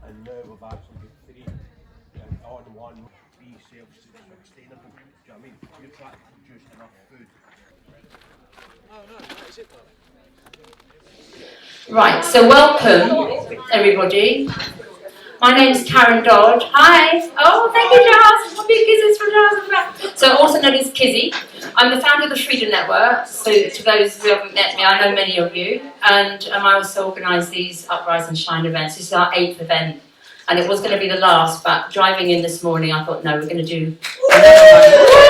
and now we've actually got three on one, be self-sustainable. Do you know what I mean? You're trying to produce enough food. Oh no, that is it though. Right, so welcome everybody. My name's Karen Dodd. Hi. Oh, thank you, Jazz. Big kisses from Jazz. So also known as Kizzy. I'm the founder of the Freedom Network. So to those who haven't met me, I know many of you. And I also organise these Uprise and Shine events. This is our 8th event. And it was going to be the last, but driving in this morning, I thought, no, we're going to do another one.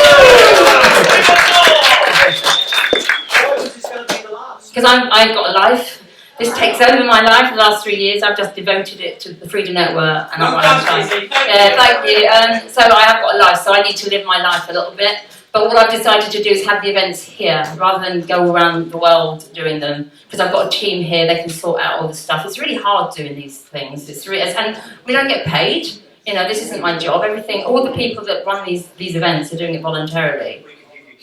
Because I've got a life. This takes over my life. The last 3 years, I've just devoted it to the Freedom Network, and thank you. So I have got a life, so I need to live my life a little bit. But what I've decided to do is have the events here, rather than go around the world doing them. Because I've got a team here; they can sort out all the stuff. It's really hard doing these things. It's really, and we don't get paid. You know, this isn't my job. Everything, all the people that run these events are doing it voluntarily.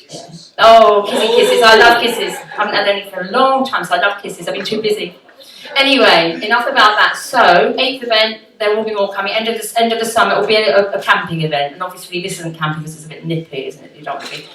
Yeah. Oh, kissy kisses. I love kisses. I haven't had any for a long time, so I love kisses. I've been too busy. Anyway, enough about that. So, 8th event, there will be more coming. End of the summer, it will be a camping event. And obviously, this isn't camping because it's a bit nippy, isn't it? You don't want to be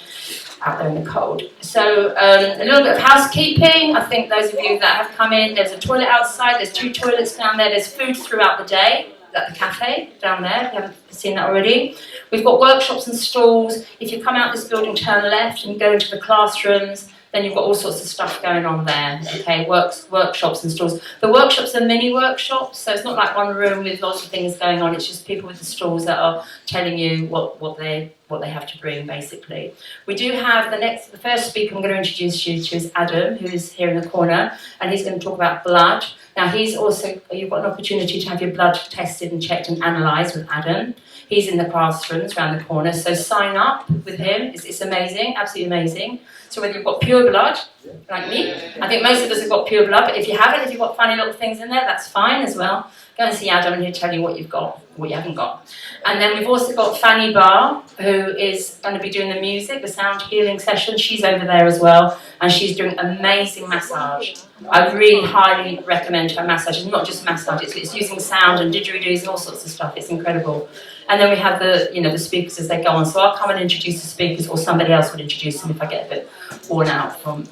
out there in the cold. So, a little bit of housekeeping. I think those of you that have come in, there's a toilet outside, there's 2 toilets down there, there's food throughout the day. At the cafe down there, if you haven't seen that already. We've got workshops and stalls. If you come out this building, turn left and go into the classrooms, then you've got all sorts of stuff going on there, okay, workshops and stalls. The workshops are mini workshops, so it's not like one room with lots of things going on, it's just people with the stalls that are telling you what they have to bring, basically. We do have the first speaker I'm going to introduce you to is Adam, who is here in the corner, and he's going to talk about blood. Now you've got an opportunity to have your blood tested and checked and analysed with Adam. He's in the classrooms around the corner, so sign up with him. It's amazing, absolutely amazing. So whether you've got pure blood, like me, I think most of us have got pure blood, but if you haven't, if you've got funny little things in there, that's fine as well. Go and see Adam and he'll tell you what you've got, what you haven't got. And then we've also got Fanny Barr, who is going to be doing the music, the sound healing session. She's over there as well, and she's doing amazing massage. I really highly recommend her massage. It's not just massage, it's using sound and didgeridoos and all sorts of stuff. It's incredible. And then we have the speakers as they go on. So I'll come and introduce the speakers, or somebody else would introduce them if I get a bit worn out from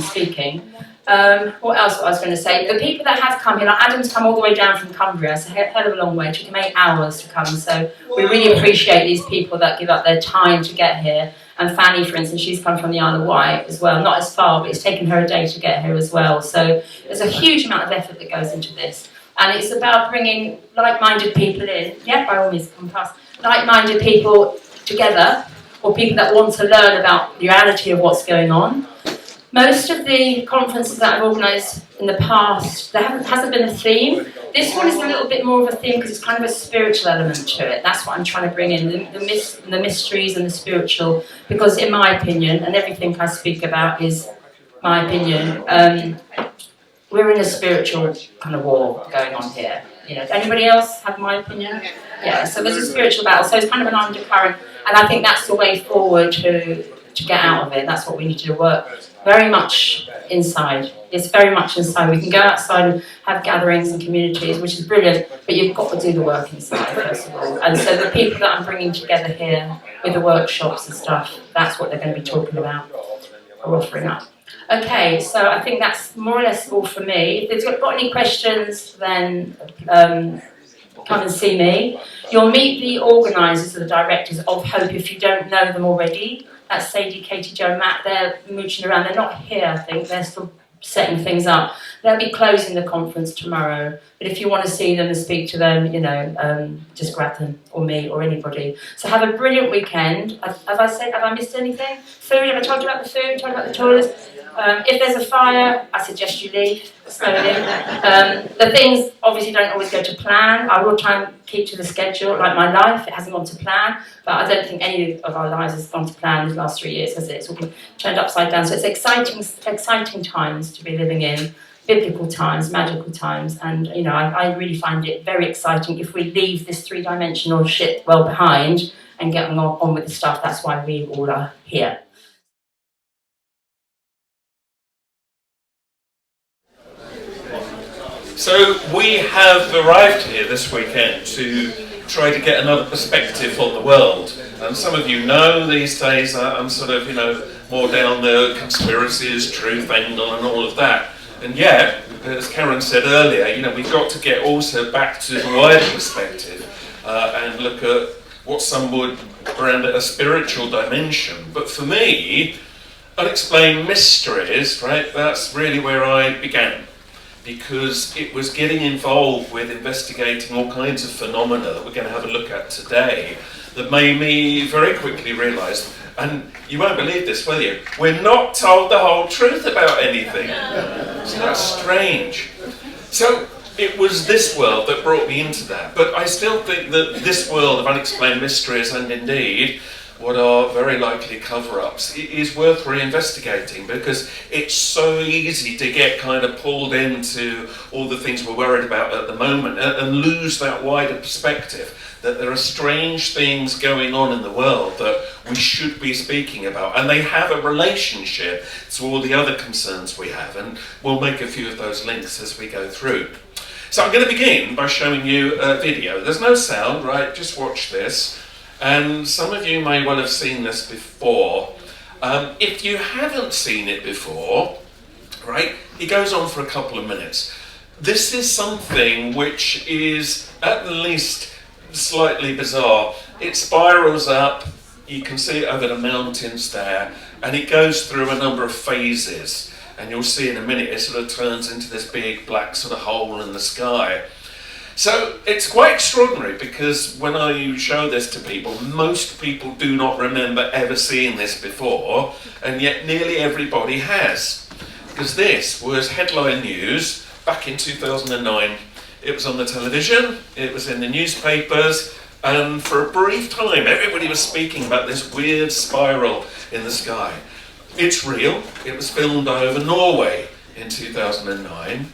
speaking. What else I was going to say? The people that have come here, like Adam's come all the way down from Cumbria, it's a hell of a long way. It took him 8 hours to come. So we really appreciate these people that give up their time to get here. And Fanny, for instance, she's come from the Isle of Wight as well. Not as far, but it's taken her a day to get here as well. So there's a huge amount of effort that goes into this. And it's about bringing like-minded people in. Yeah, by all means, come past. Like-minded people together, or people that want to learn about the reality of what's going on. Most of the conferences that I've organised in the past, there hasn't been a theme. This one is a little bit more of a theme because it's kind of a spiritual element to it. That's what I'm trying to bring in, the mysteries and the spiritual. Because in my opinion, and everything I speak about is my opinion, we're in a spiritual kind of war going on here. You know, anybody else have my opinion? Yeah, so there's a spiritual battle. So it's kind of an undercurrent, and I think that's the way forward to get out of it. That's what we need to work very much inside. It's very much inside. We can go outside and have gatherings and communities, which is brilliant, but you've got to do the work inside first of all. And so the people that I'm bringing together here with the workshops and stuff, that's what they're going to be talking about or offering up. Okay, so I think that's more or less all for me. If you've got any questions, then come and see me. You'll meet the organisers or the directors of Hope if you don't know them already. That's Sadie, Katie, Joe, Matt. They're mooching around. They're not here, I think. They're still setting things up. They'll be closing the conference tomorrow. But if you want to see them and speak to them, just grab them, or me, or anybody. So have a brilliant weekend. Have I missed anything? Food, have I told you about the food? Told you about the toilets? If there's a fire, I suggest you leave slowly. The things obviously don't always go to plan. I will try and keep to the schedule, like my life, it hasn't gone to plan, but I don't think any of our lives has gone to plan in the last 3 years, has it? It's all been turned upside down. So it's exciting times to be living in, biblical times, magical times, and I really find it very exciting if we leave this 3-dimensional shit well behind and get on with the stuff. That's why we all are here. So we have arrived here this weekend to try to get another perspective on the world. And some of you know these days that I'm sort of, more down the conspiracies, truth angle and all of that. And yet, as Karen said earlier, we've got to get also back to the wider perspective and look at what some would brand a spiritual dimension. But for me, Unexplained Mysteries, right, that's really where I began. Because it was getting involved with investigating all kinds of phenomena that we're going to have a look at today that made me very quickly realise, and you won't believe this, will you? We're not told the whole truth about anything. So that's strange. So it was this world that brought me into that. But I still think that this world of unexplained mysteries, and indeed what are very likely cover-ups, is worth reinvestigating, because it's so easy to get kind of pulled into all the things we're worried about at the moment and lose that wider perspective that there are strange things going on in the world that we should be speaking about, and they have a relationship to all the other concerns we have, and we'll make a few of those links as we go through. So I'm going to begin by showing you a video. There's no sound, right? Just watch this. And some of you may well have seen this before. If you haven't seen it before, right, it goes on for a couple of minutes. This is something which is at least slightly bizarre. It spirals up, you can see it over the mountains there, and it goes through a number of phases. And you'll see in a minute it sort of turns into this big black sort of hole in the sky. So it's quite extraordinary, because when I show this to people, most people do not remember ever seeing this before, and yet nearly everybody has. Because this was headline news back in 2009. It was on the television, it was in the newspapers, and for a brief time everybody was speaking about this weird spiral in the sky. It's real. It was filmed over Norway in 2009,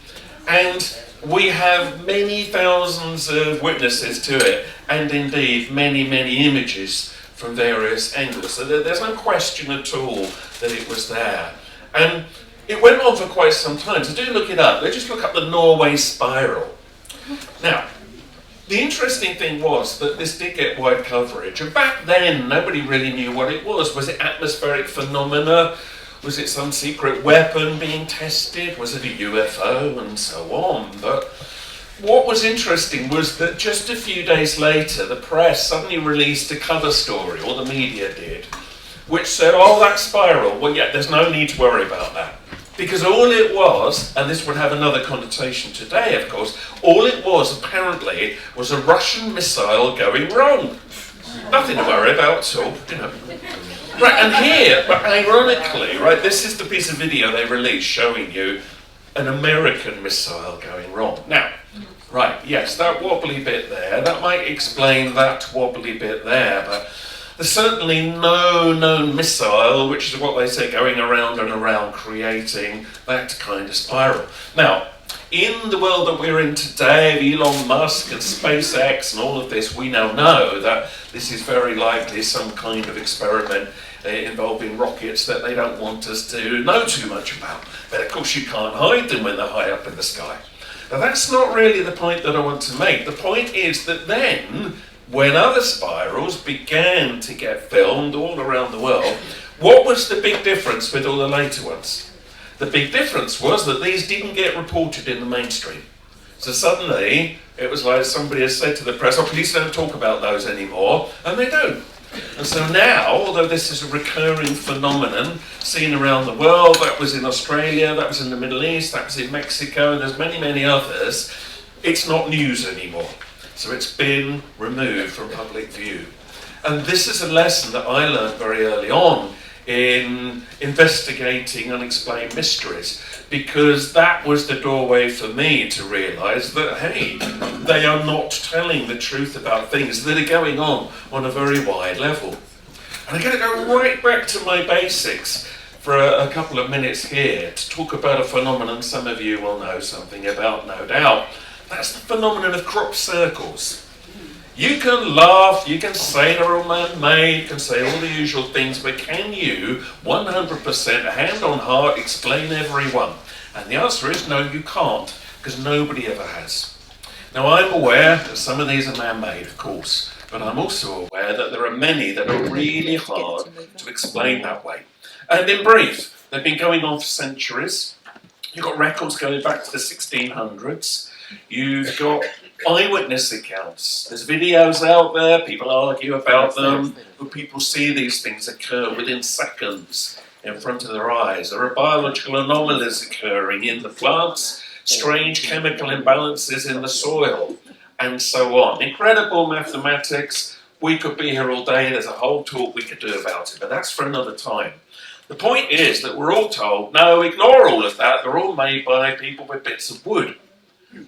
and we have many thousands of witnesses to it, and indeed many, many images from various angles. So there's no question at all that it was there. And it went on for quite some time, so do look it up. Let's just look up the Norway spiral. Now, the interesting thing was that this did get wide coverage, and back then nobody really knew what it was. Was it atmospheric phenomena? Was it some secret weapon being tested? Was it a UFO? And so on. But what was interesting was that just a few days later, the press suddenly released a cover story, or the media did, which said, oh, that spiral, well, yeah, there's no need to worry about that. Because all it was, and this would have another connotation today, of course, all it was, apparently, was a Russian missile going wrong. Nothing to worry about at all, Right, and here, but ironically, right, this is the piece of video they released showing you an American missile going wrong. Now, right, yes, that wobbly bit there, that might explain that wobbly bit there, but there's certainly no known missile, which is what they say, going around and around, creating that kind of spiral. Now, in the world that we're in today, of Elon Musk and SpaceX and all of this, we now know that this is very likely some kind of experiment involving rockets that they don't want us to know too much about. But of course you can't hide them when they're high up in the sky. Now that's not really the point that I want to make. The point is that then, when other spirals began to get filmed all around the world, what was the big difference with all the later ones? The big difference was that these didn't get reported in the mainstream. So suddenly, it was like somebody has said to the press, oh, please don't talk about those anymore, and they don't. And so now, although this is a recurring phenomenon seen around the world, that was in Australia, that was in the Middle East, that was in Mexico, and there's many, many others, it's not news anymore. So it's been removed from public view. And this is a lesson that I learned very early on in investigating unexplained mysteries, because that was the doorway for me to realise that, hey, they are not telling the truth about things that are going on a very wide level. And I'm going to go right back to my basics for a couple of minutes here to talk about a phenomenon some of you will know something about, no doubt. That's the phenomenon of crop circles. You can laugh, you can say they're all man-made, you can say all the usual things, but can you 100% hand on heart explain every one? And the answer is no, you can't. because nobody ever has. Now, I'm aware that some of these are man-made, of course, but I'm also aware that there are many that are really hard to explain that way. And in brief, they've been going on for centuries. You've got records going back to the 1600s. You've got eyewitness accounts. There's videos out there, people argue about them, but people see these things occur within seconds in front of their eyes. There are biological anomalies occurring in the plants, strange chemical imbalances in the soil, and so on. Incredible mathematics. We could be here all day. There's a whole talk we could do about it, but that's for another time. The point is that we're all told, no, ignore all of that. They're all made by people with bits of wood.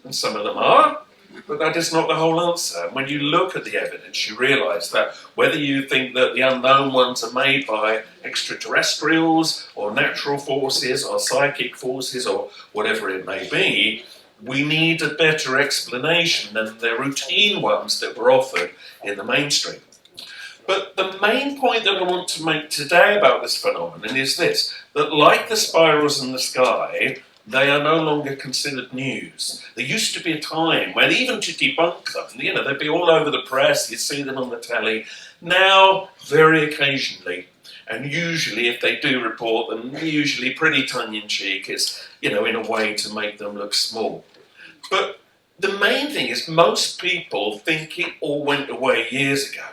And some of them are, but that is not the whole answer. When you look at the evidence, you realise that whether you think that the unknown ones are made by extraterrestrials or natural forces or psychic forces or whatever it may be, we need a better explanation than the routine ones that were offered in the mainstream. But the main point that I want to make today about this phenomenon is this, that like the spirals in the sky, they are no longer considered news. There used to be a time when even to debunk them, they'd be all over the press, you'd see them on the telly. Now, very occasionally, and usually if they do report them, usually pretty tongue-in-cheek, it's, in a way to make them look small. But the main thing is most people think it all went away years ago.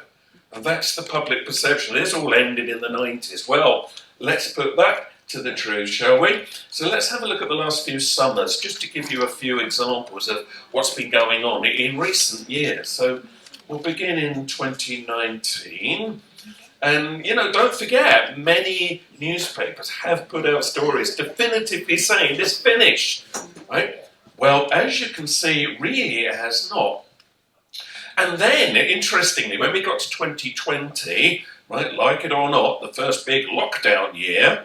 And that's the public perception. This all ended in the 90s. Well, let's put that to the truth, shall we? So let's have a look at the last few summers, just to give you a few examples of what's been going on in recent years. So we'll begin in 2019. And, don't forget, many newspapers have put out stories definitively saying this finished, right? Well, as you can see, really it has not. And then, interestingly, when we got to 2020, right, like it or not, the first big lockdown year,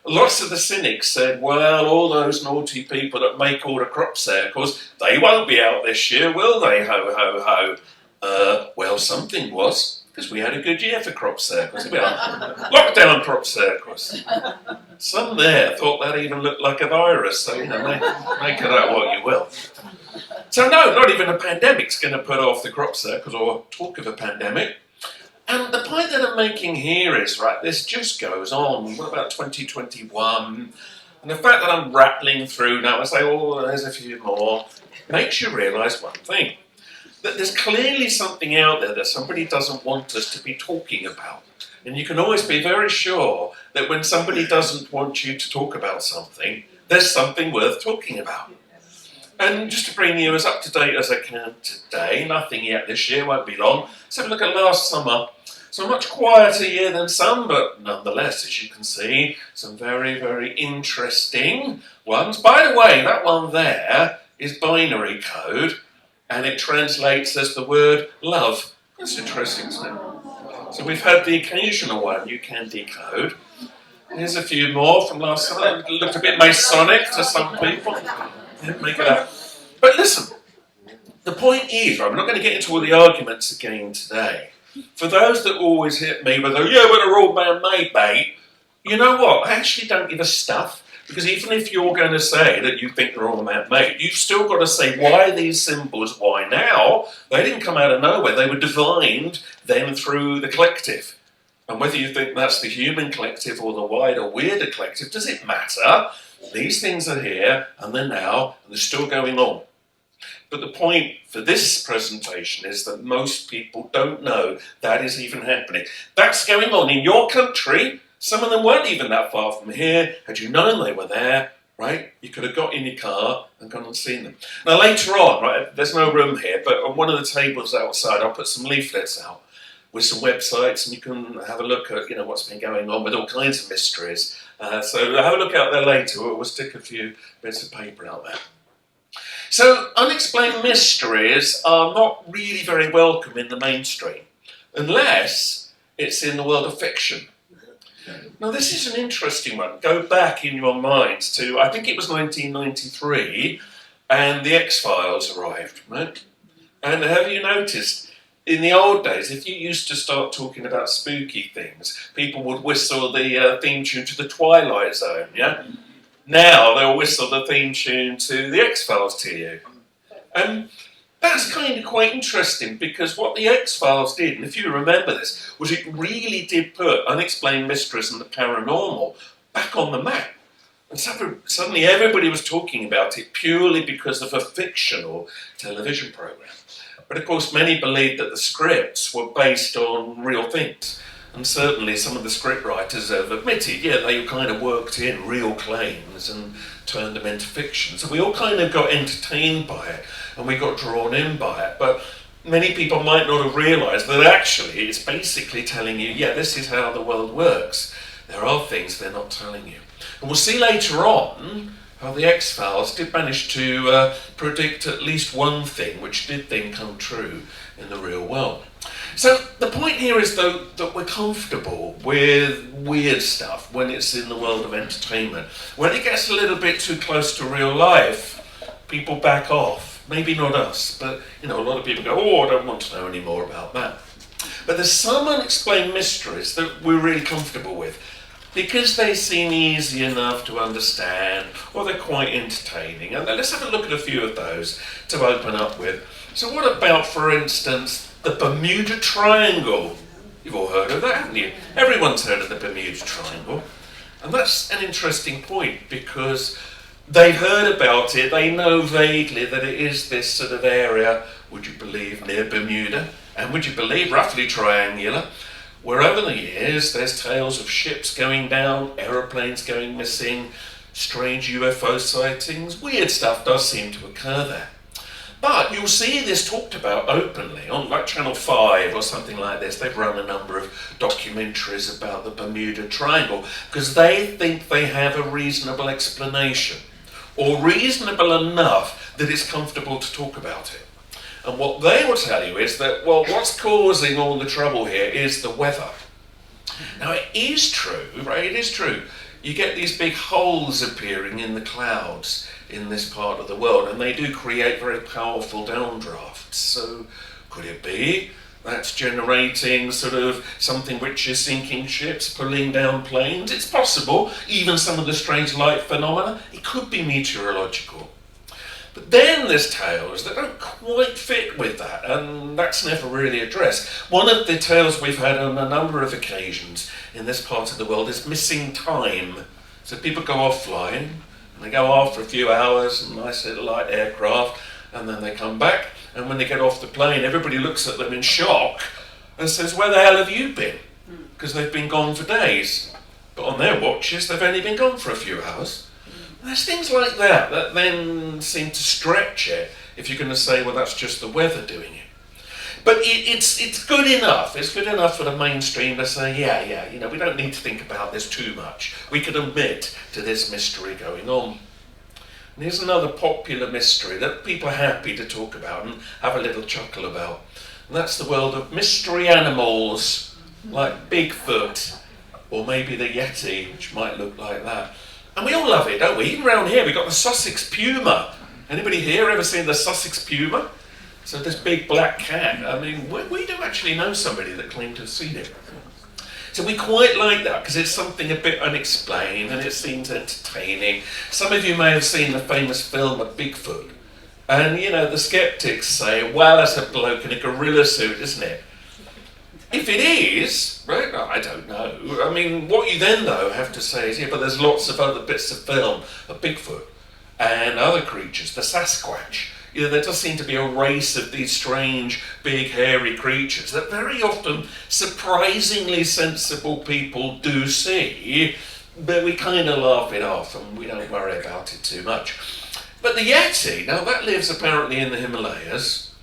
lots of the cynics said, well, all those naughty people that make all the crop circles, they won't be out this year, will they? Ho, ho, ho. Well, something was, because we had a good year for crop circles. We had lockdown crop circles. Some there thought that even looked like a virus, so, make of that what you will. So no, not even a pandemic's going to put off the crop circles or talk of a pandemic. And the point that I'm making here is, right, this just goes on. What about 2021? And the fact that I'm rattling through now, I say, oh, there's a few more, makes you realise one thing. That there's clearly something out there that somebody doesn't want us to be talking about. And you can always be very sure that when somebody doesn't want you to talk about something, there's something worth talking about. And just to bring you as up to date as I can today, nothing yet this year, won't be long. Let's have a look at last summer. So a much quieter year than some, but nonetheless, as you can see, some very, very interesting ones. By the way, that one there is binary code, and it translates as the word love. That's interesting, isn't it? So we've had the occasional one you can decode. Here's a few more from last summer. It looked a bit Masonic to some people. Make it up. But listen, the point is, right, we're not going to get into all the arguments again today. For those that always hit me with, yeah, but they're all man-made, mate, you know what? I actually don't give a stuff, because even if you're going to say that you think they're all man-made, you've still got to say why these symbols, why now? They didn't come out of nowhere. They were divined then through the collective. And whether you think that's the human collective or the wider, weirder collective, does it matter? These things are here, and they're now, and they're still going on. But the point for this presentation is that most people don't know that is even happening. That's going on in your country. Some of them weren't even that far from here. Had you known they were there, right, you could have got in your car and gone and seen them. Now later on, right, there's no room here, but on one of the tables outside, I'll put some leaflets out with some websites, and you can have a look at, what's been going on with all kinds of mysteries. So have a look out there later. We'll stick a few bits of paper out there. So unexplained mysteries are not really very welcome in the mainstream, unless it's in the world of fiction. Now this is an interesting one. Go back in your minds to, I think it was 1993, and the X-Files arrived, right? And have you noticed, in the old days, if you used to start talking about spooky things, people would whistle the theme tune to the Twilight Zone, yeah? now they'll whistle the theme tune to the X-Files to you. That's kind of quite interesting, because what the X-Files did, and if you remember this, was it really did put unexplained mysteries and the paranormal back on the map. And suddenly everybody was talking about it purely because of a fictional television program. But of course, many believed that the scripts were based on real things. And certainly some of the script writers have admitted, yeah, they kind of worked in real claims and turned them into fiction. So we all kind of got entertained by it, and we got drawn in by it. But many people might not have realised that actually it's basically telling you, yeah, this is how the world works. There are things they're not telling you. And we'll see later on how the X-Files did manage to predict at least one thing which did then come true in the real world. So the point here is, though, that we're comfortable with weird stuff when it's in the world of entertainment. When it gets a little bit too close to real life, people back off. Maybe not us, but a lot of people go, oh, I don't want to know any more about that. But there's some unexplained mysteries that we're really comfortable with, because they seem easy enough to understand, or they're quite entertaining. And let's have a look at a few of those to open up with. So what about, for instance, the Bermuda Triangle? You've all heard of that, haven't you? Everyone's heard of the Bermuda Triangle. And that's an interesting point, because they've heard about it, they know vaguely that it is this sort of area, would you believe, near Bermuda, and would you believe, roughly triangular, where over the years there's tales of ships going down, aeroplanes going missing, strange UFO sightings. Weird stuff does seem to occur there. But you'll see this talked about openly on like Channel 5 or something like this. They've run a number of documentaries about the Bermuda Triangle because they think they have a reasonable explanation, or reasonable enough that it's comfortable to talk about it. And what they will tell you is that, well, what's causing all the trouble here is the weather. Now, it is true, right? It is true. You get these big holes appearing in the clouds in this part of the world, and they do create very powerful downdrafts. So could it be that's generating sort of something which is sinking ships, pulling down planes? It's possible. Even some of the strange light phenomena, it could be meteorological. But then there's tales that don't quite fit with that, and that's never really addressed. One of the tales we've had on a number of occasions in this part of the world is missing time. So people go offline, and they go off for a few hours, a nice little light aircraft, and then they come back, and when they get off the plane, everybody looks at them in shock and says, where the hell have you been? Because they've been gone for days. But on their watches, they've only been gone for a few hours. There's things like that that then seem to stretch it if you're going to say, well, that's just the weather doing it. But it's good enough. It's good enough for the mainstream to say, yeah, we don't need to think about this too much. We can admit to this mystery going on. And here's another popular mystery that people are happy to talk about and have a little chuckle about. And that's the world of mystery animals, like Bigfoot, or maybe the Yeti, which might look like that. And we all love it, don't we? Even around here, we've got the Sussex Puma. Anybody here ever seen the Sussex Puma? So this big black cat. I mean, we do actually know somebody that claimed to have seen it. So we quite like that because it's something a bit unexplained and it seems entertaining. Some of you may have seen the famous film of Bigfoot. And, the skeptics say, well, that's a bloke in a gorilla suit, isn't it? If it is, right, I don't know. I mean, what you then, though, have to say is, but there's lots of other bits of film of Bigfoot and other creatures, the Sasquatch. There does seem to be a race of these strange, big, hairy creatures that very often surprisingly sensible people do see, but we kind of laugh it off and we don't worry about it too much. But the Yeti, now that lives apparently in the Himalayas,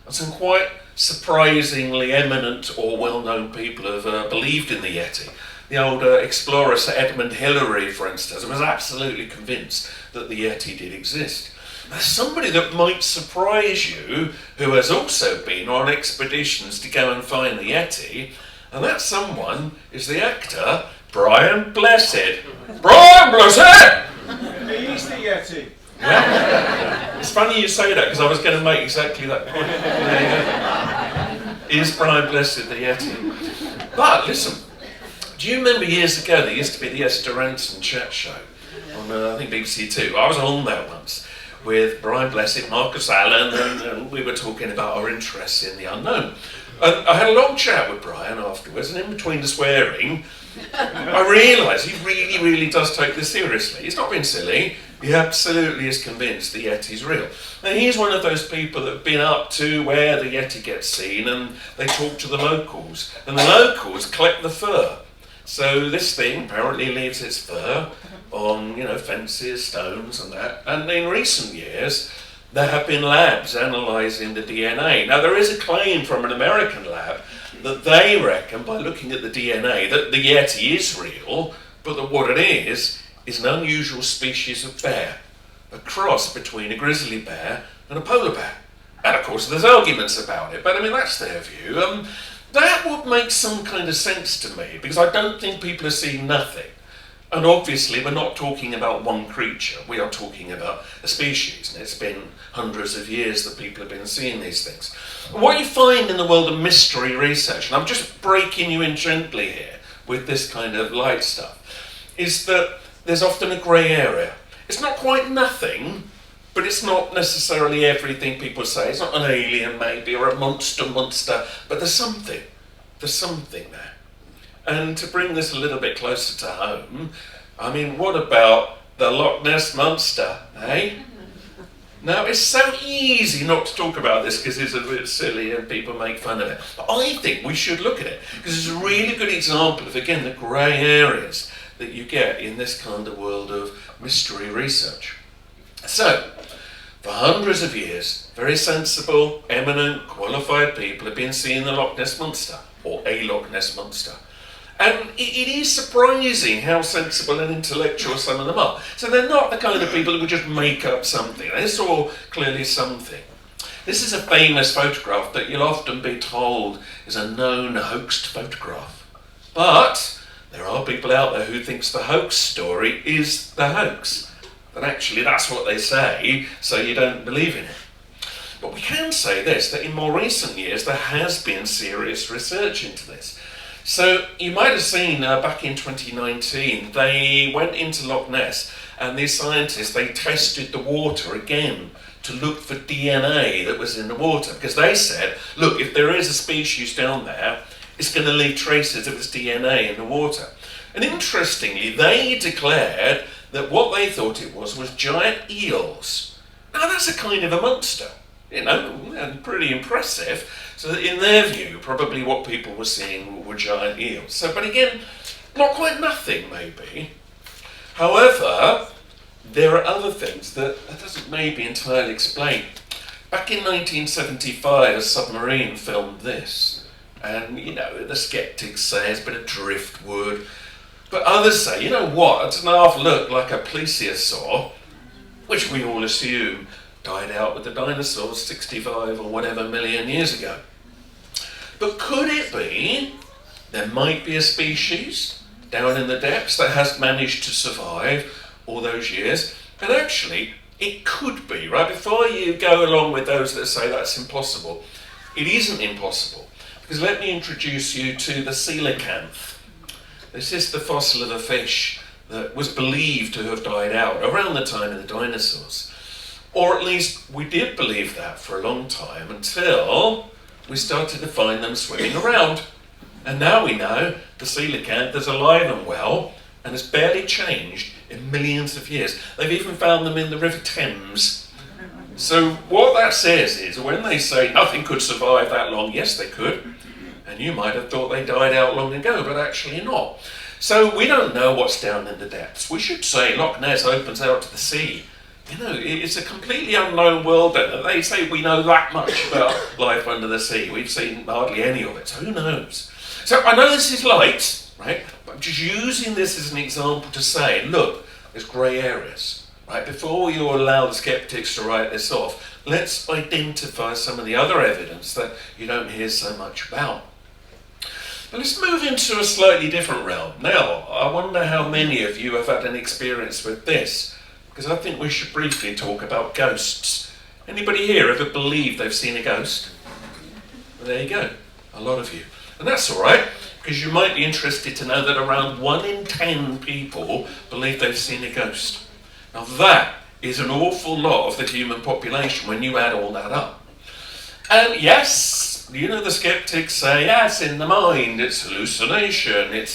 and some quite surprisingly eminent or well-known people have believed in the Yeti. The old explorer Sir Edmund Hillary, for instance, was absolutely convinced that the Yeti did exist. There's somebody that might surprise you who has also been on expeditions to go and find the Yeti, and that someone is the actor Brian Blessed. Brian Blessed! He's the Yeti. Yeah. It's funny you say that because I was going to make exactly that point. Is Brian Blessed the Yeti? But listen, do you remember years ago there used to be the Esther Ranson chat show on on, I think BBC Two. I was on that once with Brian Blessed, Marcus Allen, and we were talking about our interests in the unknown. And I had a long chat with Brian afterwards, and in between the swearing, I realised he really, really does take this seriously. He's not being silly. He absolutely is convinced the Yeti's real. Now, he's one of those people that have been up to where the Yeti gets seen, and they talk to the locals. And the locals collect the fur. So this thing apparently leaves its fur on, fences, stones and that. And in recent years, there have been labs analysing the DNA. Now, there is a claim from an American lab that they reckon, by looking at the DNA, that the Yeti is real, but that what it is an unusual species of bear, a cross between a grizzly bear and a polar bear. And of course, there's arguments about it, but I mean, that's their view. That would make some kind of sense to me, because I don't think people are seeing nothing. And obviously, we're not talking about one creature, we are talking about a species, and it's been hundreds of years that people have been seeing these things. What you find in the world of mystery research, and I'm just breaking you in gently here with this kind of light stuff, is that there's often a grey area. It's not quite nothing, but it's not necessarily everything people say. It's not an alien maybe, or a monster, but there's something. There's something there. And to bring this a little bit closer to home, I mean, what about the Loch Ness Monster, eh? Now, it's so easy not to talk about this because it's a bit silly and people make fun of it. But I think we should look at it because it's a really good example of, again, the grey areas that you get in this kind of world of mystery research. So, for hundreds of years, very sensible, eminent, qualified people have been seeing the Loch Ness Monster, or a Loch Ness Monster. And it is surprising how sensible and intellectual some of them are. So they're not the kind of people who would just make up something. They saw clearly something. This is a famous photograph that you'll often be told is a known hoaxed photograph. But there are people out there who thinks the hoax story is the hoax. But actually that's what they say, so you don't believe in it. But we can say this, that in more recent years there has been serious research into this. So you might have seen back in 2019, they went into Loch Ness and these scientists, they tested the water again to look for DNA that was in the water. Because they said, look, if there is a species down there, it's going to leave traces of its DNA in the water. And interestingly, they declared that what they thought it was giant eels. Now that's a kind of a monster, and pretty impressive. So that in their view, probably what people were seeing were giant eels. So, but again, not quite nothing maybe. However, there are other things that doesn't maybe entirely explain. Back in 1975, a submarine filmed this. And, the skeptics say it's been a driftwood. But others say, you know what, it doesn't half look like a plesiosaur, which we all assume died out with the dinosaurs 65 or whatever million years ago. But could it be there might be a species down in the depths that has managed to survive all those years? And actually, it could be, right? Before you go along with those that say that's impossible, it isn't impossible. Because let me introduce you to the coelacanth. This is the fossil of a fish that was believed to have died out around the time of the dinosaurs. Or at least we did believe that for a long time until we started to find them swimming around. And now we know the coelacanth is alive and well and has barely changed in millions of years. They've even found them in the River Thames. So what that says is when they say nothing could survive that long, yes they could. And you might have thought they died out long ago, but actually not. So we don't know what's down in the depths. We should say Loch Ness opens out to the sea. It's a completely unknown world, and they say we know that much about life under the sea. We've seen hardly any of it, so who knows? So I know this is light, right? But I'm just using this as an example to say, look, there's grey areas, right? Before you allow the skeptics to write this off, let's identify some of the other evidence that you don't hear so much about. But let's move into a slightly different realm. Now, I wonder how many of you have had an experience with this. Because I think we should briefly talk about ghosts. Anybody here ever believe they've seen a ghost? Well, there you go, a lot of you. And that's all right, because you might be interested to know that around 1 in 10 people believe they've seen a ghost. Now that is an awful lot of the human population when you add all that up. And yes, you know, the skeptics say, yeah, it's in the mind, it's hallucination,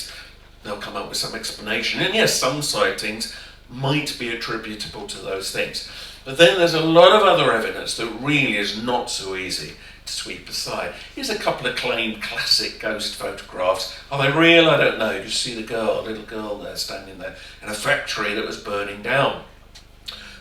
they'll come up with some explanation. And yes, some sightings might be attributable to those things. But then there's a lot of other evidence that really is not so easy to sweep aside. Here's a couple of claimed classic ghost photographs. Are they real? I don't know. You see the little girl there standing there in a factory that was burning down.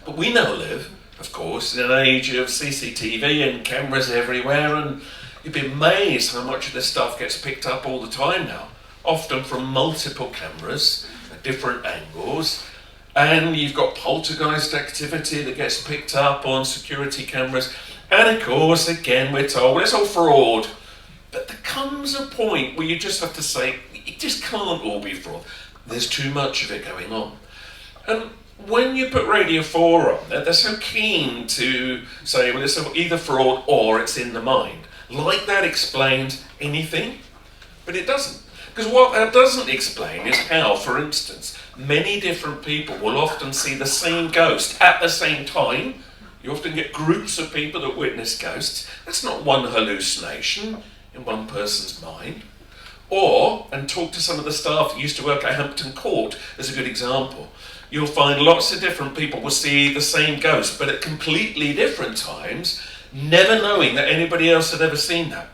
But we now live, of course, in an age of CCTV and cameras everywhere, and you'd be amazed how much of this stuff gets picked up all the time now, often from multiple cameras at different angles. And you've got poltergeist activity that gets picked up on security cameras. And of course, again, we're told, well, it's all fraud. But there comes a point where you just have to say, it just can't all be fraud. There's too much of it going on. And when you put Radio 4 on there, they're so keen to say, well, it's either fraud or it's in the mind. Like that explains anything, but it doesn't. Because what that doesn't explain is how, for instance, many different people will often see the same ghost at the same time. You often get groups of people that witness ghosts. That's not one hallucination in one person's mind. Or, and talk to some of the staff that used to work at Hampton Court as a good example. You'll find lots of different people will see the same ghost, but at completely different times, never knowing that anybody else had ever seen that.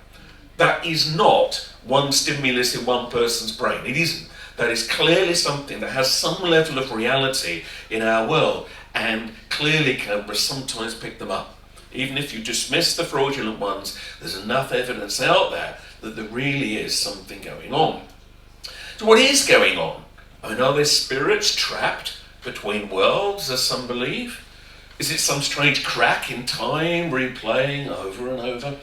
That is not one stimulus in one person's brain. It isn't. That is clearly something that has some level of reality in our world, and clearly cameras sometimes pick them up. Even if you dismiss the fraudulent ones, there's enough evidence out there that there really is something going on. So what is going on? I mean, are there spirits trapped between worlds, as some believe? Is it some strange crack in time, replaying over and over?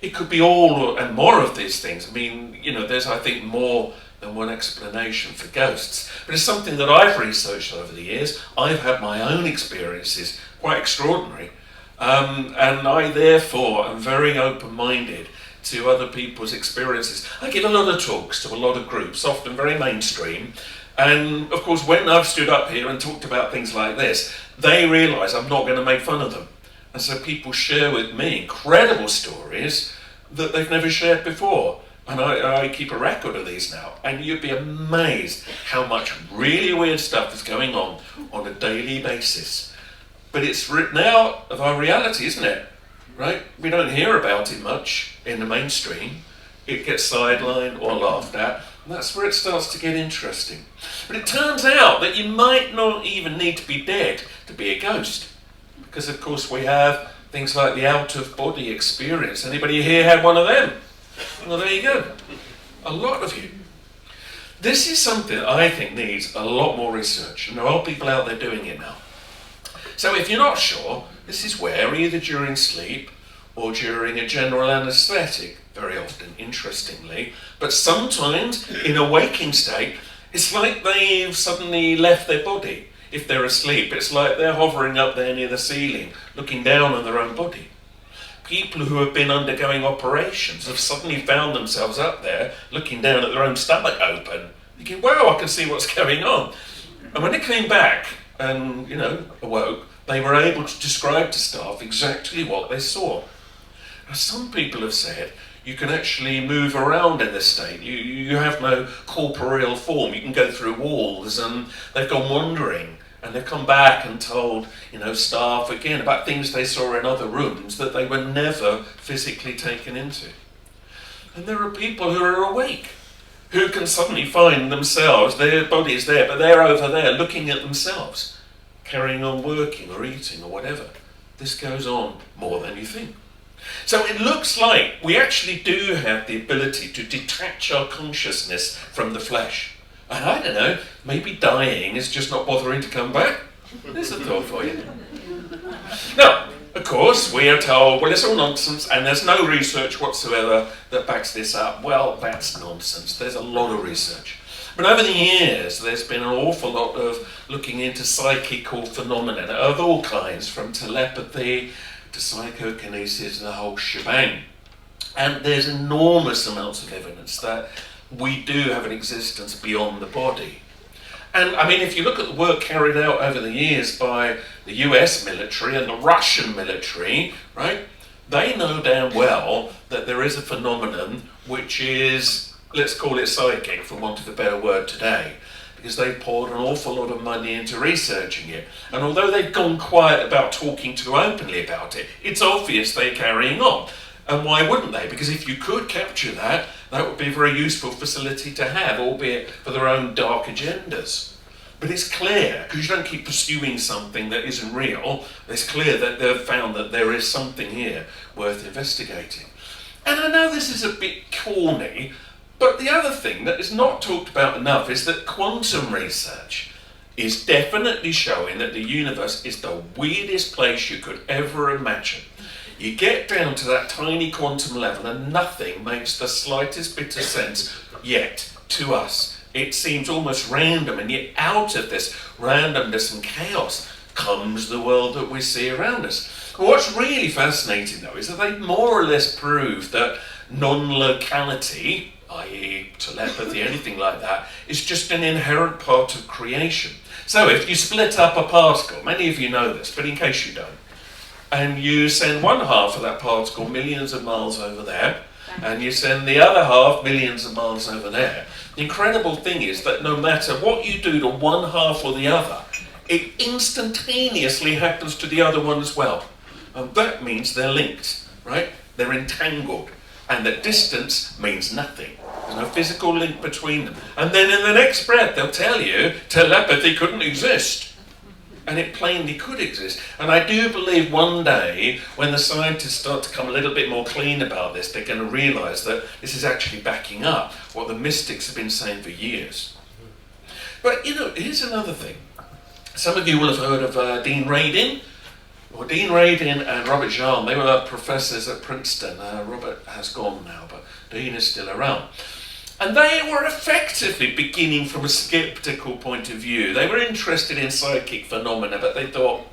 It could be all and more of these things. I mean, you know, there's, I think, more than one explanation for ghosts. But it's something that I've researched over the years. I've had my own experiences, quite extraordinary. And I, therefore, am very open-minded to other people's experiences. I give a lot of talks to a lot of groups, often very mainstream. And, of course, when I've stood up here and talked about things like this, they realise I'm not going to make fun of them. And so people share with me incredible stories that they've never shared before. And I keep a record of these now. And you'd be amazed how much really weird stuff is going on a daily basis. But it's written out of our reality, isn't it? Right? We don't hear about it much in the mainstream. It gets sidelined or laughed at. And that's where it starts to get interesting. But it turns out that you might not even need to be dead to be a ghost. Because, of course, we have things like the out-of-body experience. Anybody here had one of them? Well, there you go. A lot of you. This is something that I think needs a lot more research. And there are people out there doing it now. So if you're not sure, this is where, either during sleep or during a general anaesthetic, very often, interestingly, but sometimes in a waking state, it's like they've suddenly left their body. If they're asleep, it's like they're hovering up there near the ceiling, looking down on their own body. People who have been undergoing operations have suddenly found themselves up there, looking down at their own stomach open, thinking, wow, I can see what's going on. And when they came back and, awoke, they were able to describe to staff exactly what they saw. Now, some people have said you can actually move around in this state. You have no corporeal form. You can go through walls, and they've gone wandering, and they've come back and told, staff again about things they saw in other rooms that they were never physically taken into. And there are people who are awake, who can suddenly find themselves, their body's there, but they're over there looking at themselves, carrying on working or eating or whatever. This goes on more than you think. So it looks like we actually do have the ability to detach our consciousness from the flesh. And I don't know, maybe dying is just not bothering to come back. There's a thought for you. Now, of course, we are told, well, it's all nonsense, and there's no research whatsoever that backs this up. Well, that's nonsense. There's a lot of research. But over the years, there's been an awful lot of looking into psychical phenomena of all kinds, from telepathy to psychokinesis and the whole shebang. And there's enormous amounts of evidence that we do have an existence beyond the body. And I mean, if you look at the work carried out over the years by the US military and the Russian military, right, they know damn well that there is a phenomenon which is, let's call it psychic, for want of a better word today, because they've poured an awful lot of money into researching it. And although they've gone quiet about talking too openly about it, it's obvious they're carrying on. And why wouldn't they? Because if you could capture that, that would be a very useful facility to have, albeit for their own dark agendas. But it's clear, because you don't keep pursuing something that isn't real, it's clear that they've found that there is something here worth investigating. And I know this is a bit corny, but the other thing that is not talked about enough is that quantum research is definitely showing that the universe is the weirdest place you could ever imagine. You get down to that tiny quantum level and nothing makes the slightest bit of sense yet to us. It seems almost random, and yet out of this randomness and chaos comes the world that we see around us. What's really fascinating though is that they more or less proved that non-locality, i.e. telepathy, anything like that, is just an inherent part of creation. So if you split up a particle, many of you know this, but in case you don't, and you send one half of that particle millions of miles over there, and you send the other half millions of miles over there, the incredible thing is that no matter what you do to one half or the other, it instantaneously happens to the other one as well. And that means they're linked, right? They're entangled. And that distance means nothing. There's no physical link between them. And then in the next breath, they'll tell you telepathy couldn't exist. And it plainly could exist. And I do believe one day, when the scientists start to come a little bit more clean about this, they're going to realise that this is actually backing up what the mystics have been saying for years. But, you know, here's another thing. Some of you will have heard of Dean Radin. Well, Dean Radin and Robert Jahn, they were professors at Princeton. Robert has gone now, but Dean is still around. And they were effectively beginning from a skeptical point of view. They were interested in psychic phenomena, but they thought,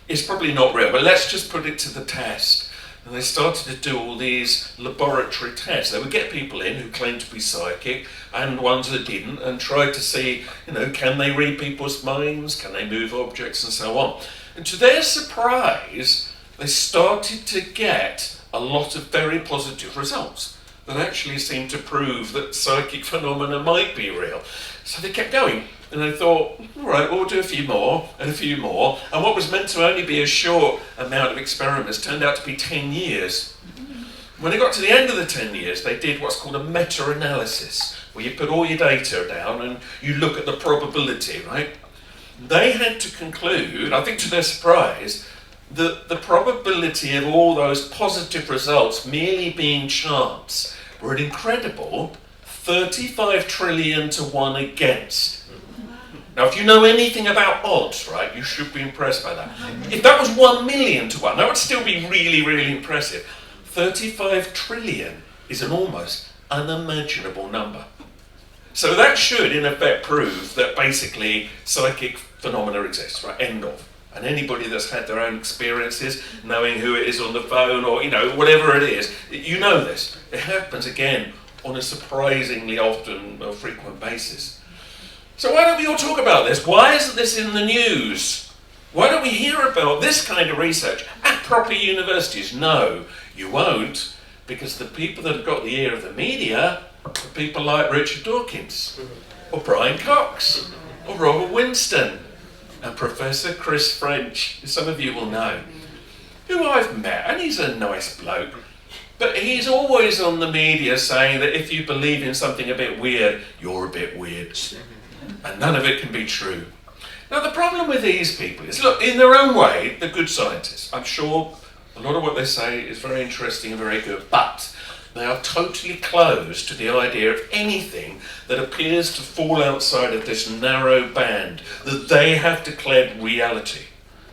it's probably not real, but let's just put it to the test. And they started to do all these laboratory tests. They would get people in who claimed to be psychic and ones that didn't, and tried to see, you know, can they read people's minds? Can they move objects and so on? And to their surprise, they started to get a lot of very positive results that actually seemed to prove that psychic phenomena might be real. So they kept going, and they thought, all right, we'll do a few more, and a few more, and what was meant to only be a short amount of experiments turned out to be 10 years. When they got to the end of the 10 years, they did what's called a meta-analysis, where you put all your data down and you look at the probability, right? They had to conclude, I think to their surprise, that the probability of all those positive results merely being chance were an incredible 35 trillion to 1 against. Now, if you know anything about odds, right, you should be impressed by that. If that was 1 million to 1, that would still be really, really impressive. 35 trillion is an almost unimaginable number. So that should, in effect, prove that basically psychic phenomena exist, right? End of. And anybody that's had their own experiences, knowing who it is on the phone or, you know, whatever it is, you know this. It happens again on a surprisingly often or frequent basis. So why don't we all talk about this? Why isn't this in the news? Why don't we hear about this kind of research at proper universities? No, you won't, because the people that have got the ear of the media are people like Richard Dawkins, or Brian Cox, or Robert Winston, and Professor Chris French, who some of you will know, who I've met, and he's a nice bloke, but he's always on the media saying that if you believe in something a bit weird, you're a bit weird, and none of it can be true. Now the problem with these people is, look, in their own way, they're good scientists. I'm sure a lot of what they say is very interesting and very good, but they are totally closed to the idea of anything that appears to fall outside of this narrow band that they have declared reality.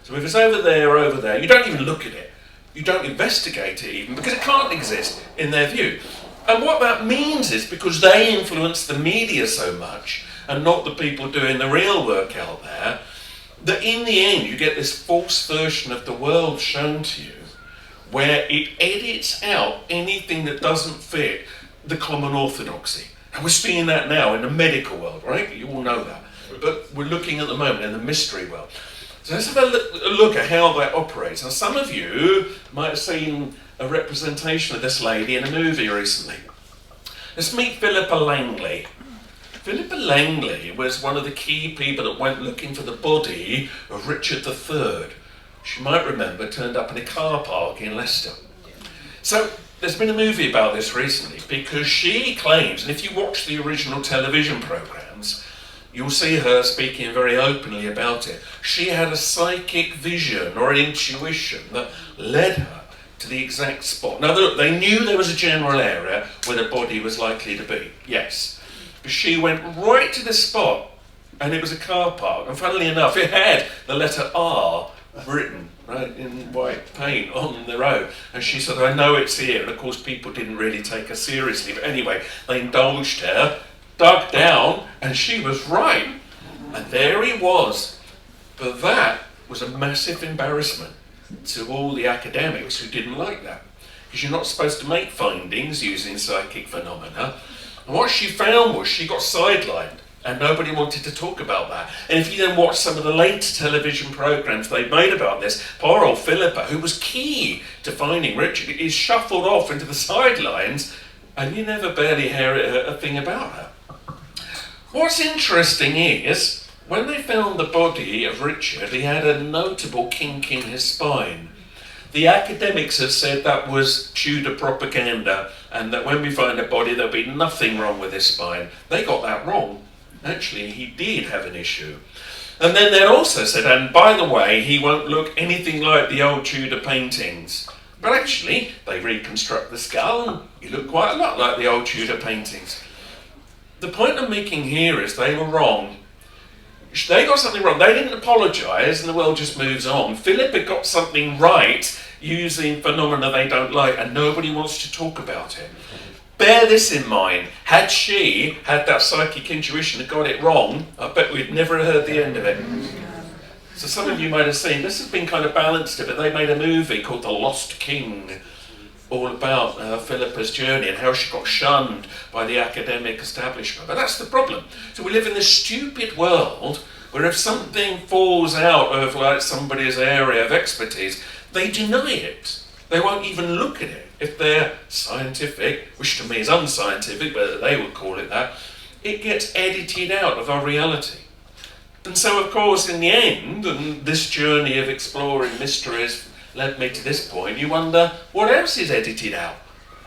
So if it's over there, you don't even look at it. You don't investigate it even, because it can't exist in their view. And what that means is, because they influence the media so much, and not the people doing the real work out there, that in the end you get this false version of the world shown to you, where it edits out anything that doesn't fit the common orthodoxy. And we're seeing that now in the medical world, right? You all know that. but we're looking at the moment in the mystery world. So let's have a look at how that operates. Now, some of you might have seen a representation of this lady in a movie recently. Let's meet Philippa Langley. Philippa Langley was one of the key people that went looking for the body of Richard III. She might remember turned up in a car park in Leicester. So there's been a movie about this recently because she claims, and if you watch the original television programmes, you'll see her speaking very openly about it. She had a psychic vision or an intuition that led her to the exact spot. Now look, they knew there was a general area where the body was likely to be, yes. But she went right to the spot and it was a car park. And funnily enough, it had the letter R written right in white paint on the road. And she said, I know it's here. And of course people didn't really take her seriously. But anyway, they indulged her, dug down, and she was right. And there he was. But that was a massive embarrassment to all the academics who didn't like that. Because you're not supposed to make findings using psychic phenomena. And what she found was she got sidelined and nobody wanted to talk about that. And if you then watch some of the later television programmes they made about this, poor old Philippa, who was key to finding Richard, is shuffled off into the sidelines and you never barely hear a thing about her. What's interesting is, when they found the body of Richard, he had a notable kink in his spine. The academics have said that was Tudor propaganda and that when we find a body there'll be nothing wrong with his spine. They got that wrong. Actually, he did have an issue. And then they also said, and by the way, he won't look anything like the old Tudor paintings. But actually, they reconstruct the skull and he looked quite a lot like the old Tudor paintings. The point I'm making here is they were wrong. They got something wrong. They didn't apologise and the world just moves on. Philippa got something right using phenomena they don't like and nobody wants to talk about it. Bear this in mind. Had she had that psychic intuition and got it wrong, I bet we'd never heard the end of it. So some of you might have seen, this has been kind of balanced a bit. They made a movie called The Lost King, all about Philippa's journey and how she got shunned by the academic establishment. But that's the problem. So we live in this stupid world where if something falls out of like somebody's area of expertise, they deny it. They won't even look at it. If they're scientific, which to me is unscientific, but they would call it that, it gets edited out of our reality. And so of course in the end, and this journey of exploring mysteries led me to this point, you wonder what else is edited out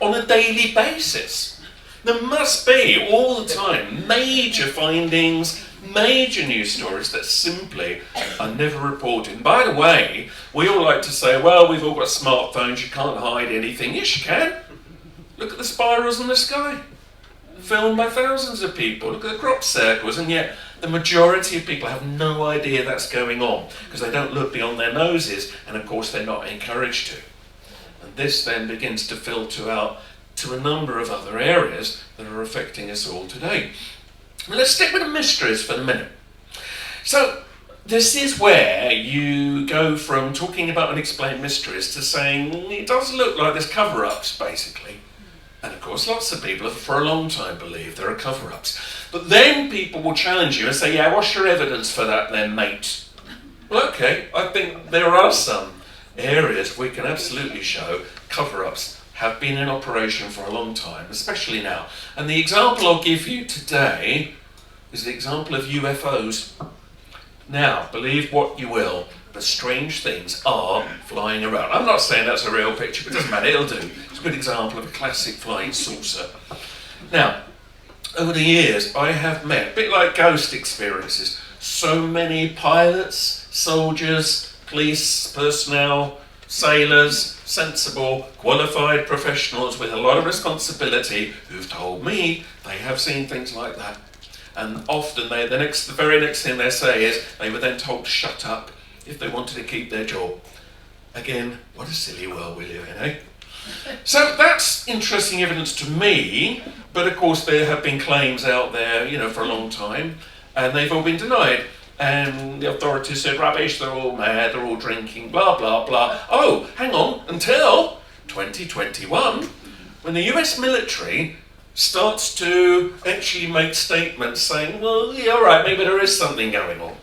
on a daily basis. There must be all the time major findings, major news stories that simply are never reported. And by the way, we all like to say, well, we've all got smartphones, you can't hide anything. Yes, you can. Look at the spirals in the sky, filmed by thousands of people. Look at the crop circles, and yet the majority of people have no idea that's going on because they don't look beyond their noses, and of course they're not encouraged to. And this then begins to filter out to a number of other areas that are affecting us all today. Well, let's stick with the mysteries for the minute. So this is where you go from talking about unexplained mysteries to saying it does look like there's cover-ups, basically. And of course, lots of people have for a long time believed there are cover-ups. But then people will challenge you and say, yeah, what's your evidence for that then, mate? Well, okay, I think there are some areas we can absolutely show cover-ups have been in operation for a long time, especially now. And the example I'll give you today is the example of UFOs. Now, believe what you will, but strange things are flying around. I'm not saying that's a real picture, but it doesn't matter, it'll do. It's a good example of a classic flying saucer. Now, over the years, I have met, a bit like ghost experiences, so many pilots, soldiers, police personnel, sailors, sensible, qualified professionals with a lot of responsibility who've told me they have seen things like that. And often the very next thing they say is they were then told to shut up if they wanted to keep their job. Again, what a silly world we live in, eh? So that's interesting evidence to me, but of course there have been claims out there, for a long time, and they've all been denied. And the authorities said, rubbish, they're all mad, they're all drinking, blah, blah, blah. Oh, hang on, until 2021, when the US military starts to actually make statements saying, well, yeah, all right, maybe there is something going on.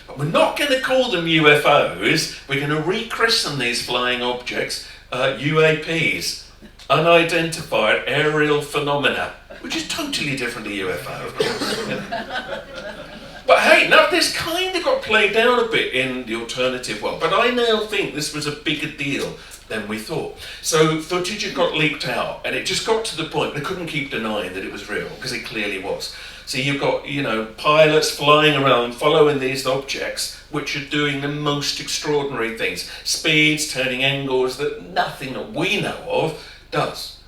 But we're not going to call them UFOs. We're going to rechristen these flying objects UAPs, unidentified aerial phenomena, which is totally different to UFO, of course. But hey, now this kind of got played down a bit in the alternative world, but I now think this was a bigger deal than we thought. So footage had got leaked out, and it just got to the point they couldn't keep denying that it was real, because it clearly was. So you've got, pilots flying around following these objects, which are doing the most extraordinary things. Speeds, turning angles that nothing that we know of does.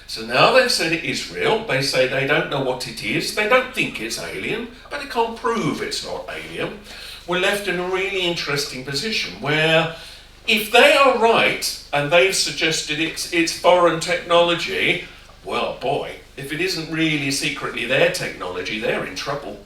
So now they've said it is real. They say they don't know what it is. They don't think it's alien, but they can't prove it's not alien. We're left in a really interesting position where if they are right and they've suggested it's foreign technology, well, boy, if it isn't really secretly their technology, they're in trouble.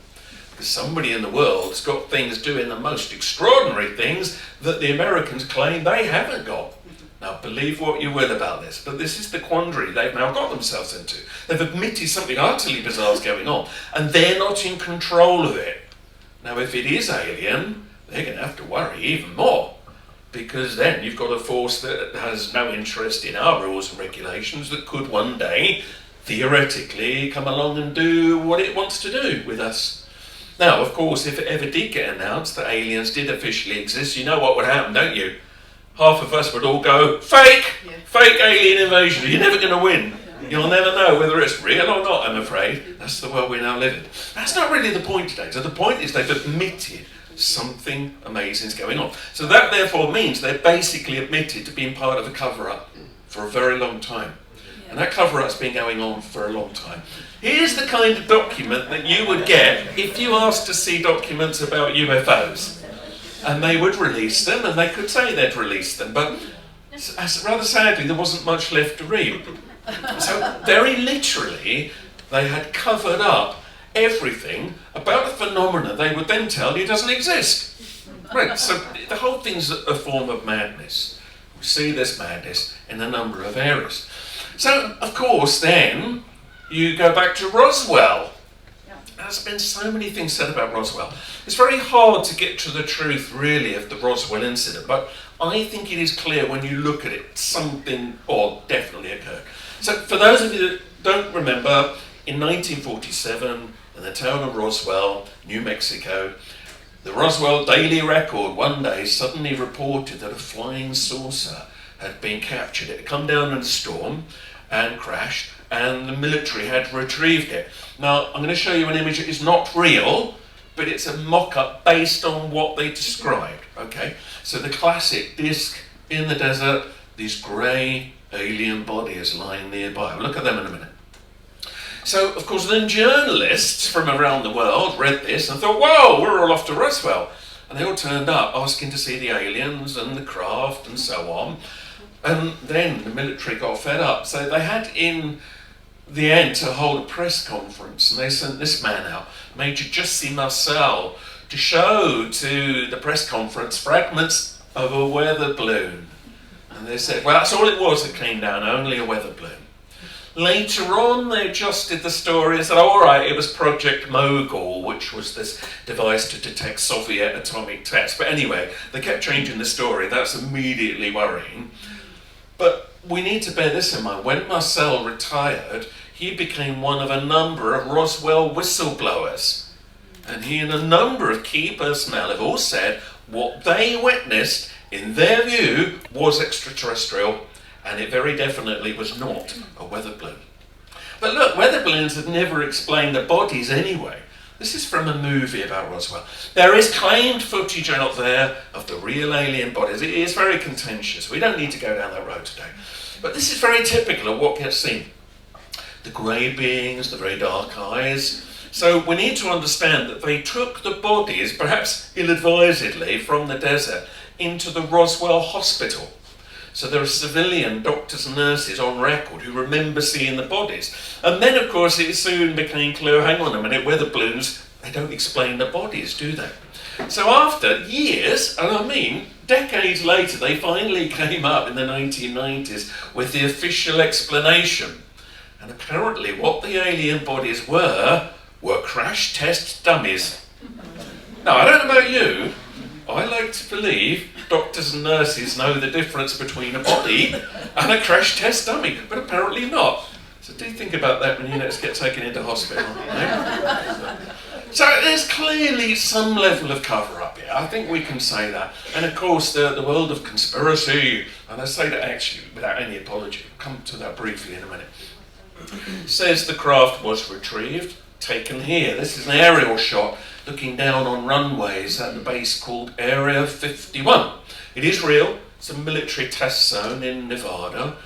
Because somebody in the world's got things doing the most extraordinary things that the Americans claim they haven't got. Now, believe what you will about this, but this is the quandary they've now got themselves into. They've admitted something utterly bizarre is going on, and they're not in control of it. Now, if it is alien, they're going to have to worry even more, because then you've got a force that has no interest in our rules and regulations that could one day, theoretically, come along and do what it wants to do with us. Now, of course, if it ever did get announced that aliens did officially exist, you know what would happen, don't you? Half of us would all go, fake! Yeah. Fake alien invasion, you're never going to win. You'll never know whether it's real or not, I'm afraid. That's the world we now live in. That's not really the point today. So the point is they've admitted something amazing is going on. So that therefore means they're basically admitted to being part of a cover-up for a very long time. And that cover-up's been going on for a long time. Here's the kind of document that you would get if you asked to see documents about UFOs. And they would release them, and they could say they'd release them, but rather sadly, there wasn't much left to read. So very literally, they had covered up everything about a phenomena they would then tell you doesn't exist. Right, so the whole thing's a form of madness. We see this madness in a number of areas. So, of course, then, you go back to Roswell. There's been so many things said about Roswell. It's very hard to get to the truth, really, of the Roswell incident, but I think it is clear when you look at it, something odd definitely occurred. So for those of you that don't remember, in 1947, in the town of Roswell, New Mexico, the Roswell Daily Record one day suddenly reported that a flying saucer had been captured. It had come down in a storm and crashed, and the military had retrieved it. Now, I'm going to show you an image that is not real, but it's a mock-up based on what they described, okay? So the classic disc in the desert, these grey alien bodies lying nearby. We'll look at them in a minute. So, of course, then journalists from around the world read this and thought, whoa, we're all off to Roswell. And they all turned up asking to see the aliens and the craft and so on. And then the military got fed up. So they had in the end to hold a press conference, and they sent this man out, Major Jesse Marcel, to show to the press conference fragments of a weather balloon. And they said, well, that's all it was that came down, only a weather balloon. Later on, they adjusted the story and said, all right, it was Project Mogul, which was this device to detect Soviet atomic tests. But anyway, they kept changing the story. That's immediately worrying. But we need to bear this in mind. When Marcel retired, he became one of a number of Roswell whistleblowers. And he and a number of key personnel have all said what they witnessed, in their view, was extraterrestrial, and it very definitely was not a weather balloon. But look, weather balloons have never explained the bodies anyway. This is from a movie about Roswell. There is claimed footage out there of the real alien bodies. It is very contentious. We don't need to go down that road today. But this is very typical of what gets seen. The grey beings, the very dark eyes. So we need to understand that they took the bodies, perhaps ill-advisedly, from the desert into the Roswell hospital. So there are civilian doctors and nurses on record who remember seeing the bodies. And then, of course, it soon became clear, hang on a minute, weather balloons, they don't explain the bodies, do they? So after years, and I mean decades later, they finally came up in the 1990s with the official explanation And apparently what the alien bodies were crash test dummies. Now, I don't know about you, I like to believe doctors and nurses know the difference between a body and a crash test dummy, but apparently not. So do think about that when you next get taken into hospital. Right? So there's clearly some level of cover-up here. I think we can say that. And of course, the world of conspiracy, and I say that actually without any apology, I'll come to that briefly in a minute, says the craft was retrieved, taken here. This is an aerial shot looking down on runways at the base called Area 51. It is real. It's a military test zone in Nevada.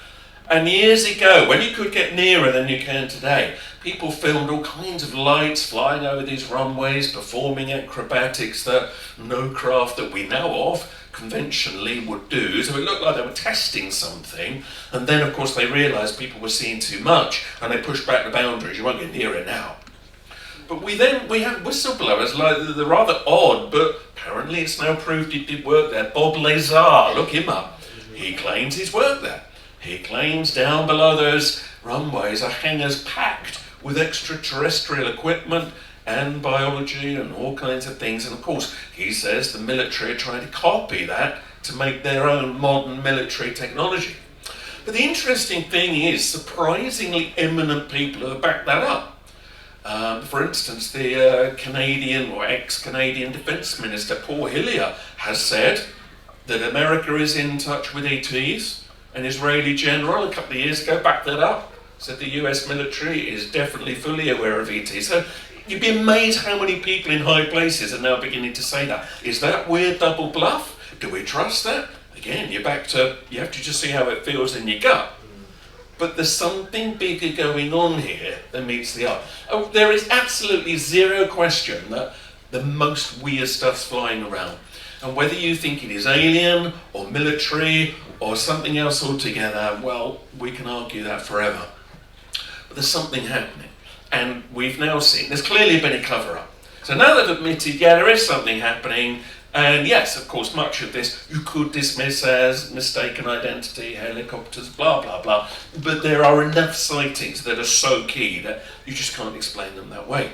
And years ago, when you could get nearer than you can today, people filmed all kinds of lights flying over these runways, performing acrobatics that no craft that we know of conventionally would do. So it looked like they were testing something. And then, of course, they realised people were seeing too much, and they pushed back the boundaries. You won't get near it now. But we have whistleblowers, like they're rather odd, but apparently it's now proved it did work there. Bob Lazar, look him up. He claims he's worked there. He claims down below those runways are hangars packed with extraterrestrial equipment and biology and all kinds of things. And of course, he says the military are trying to copy that to make their own modern military technology. But the interesting thing is, surprisingly eminent people have backed that up. For instance, the Canadian or ex-Canadian Defence Minister Paul Hillier has said that America is in touch with ETs. An Israeli general a couple of years ago backed that up, said the US military is definitely fully aware of ET. So you'd be amazed how many people in high places are now beginning to say that. Is that weird double bluff? Do we trust that? Again, you have to just see how it feels in your gut. But there's something bigger going on here than meets the eye. Oh, there is absolutely zero question that the most weird stuff's flying around. And whether you think it is alien or military or something else altogether, well, we can argue that forever. But there's something happening. And we've now seen, there's clearly been a cover-up. So now they've admitted, yeah, there is something happening. And yes, of course, much of this you could dismiss as mistaken identity, helicopters, blah, blah, blah. But there are enough sightings that are so key that you just can't explain them that way.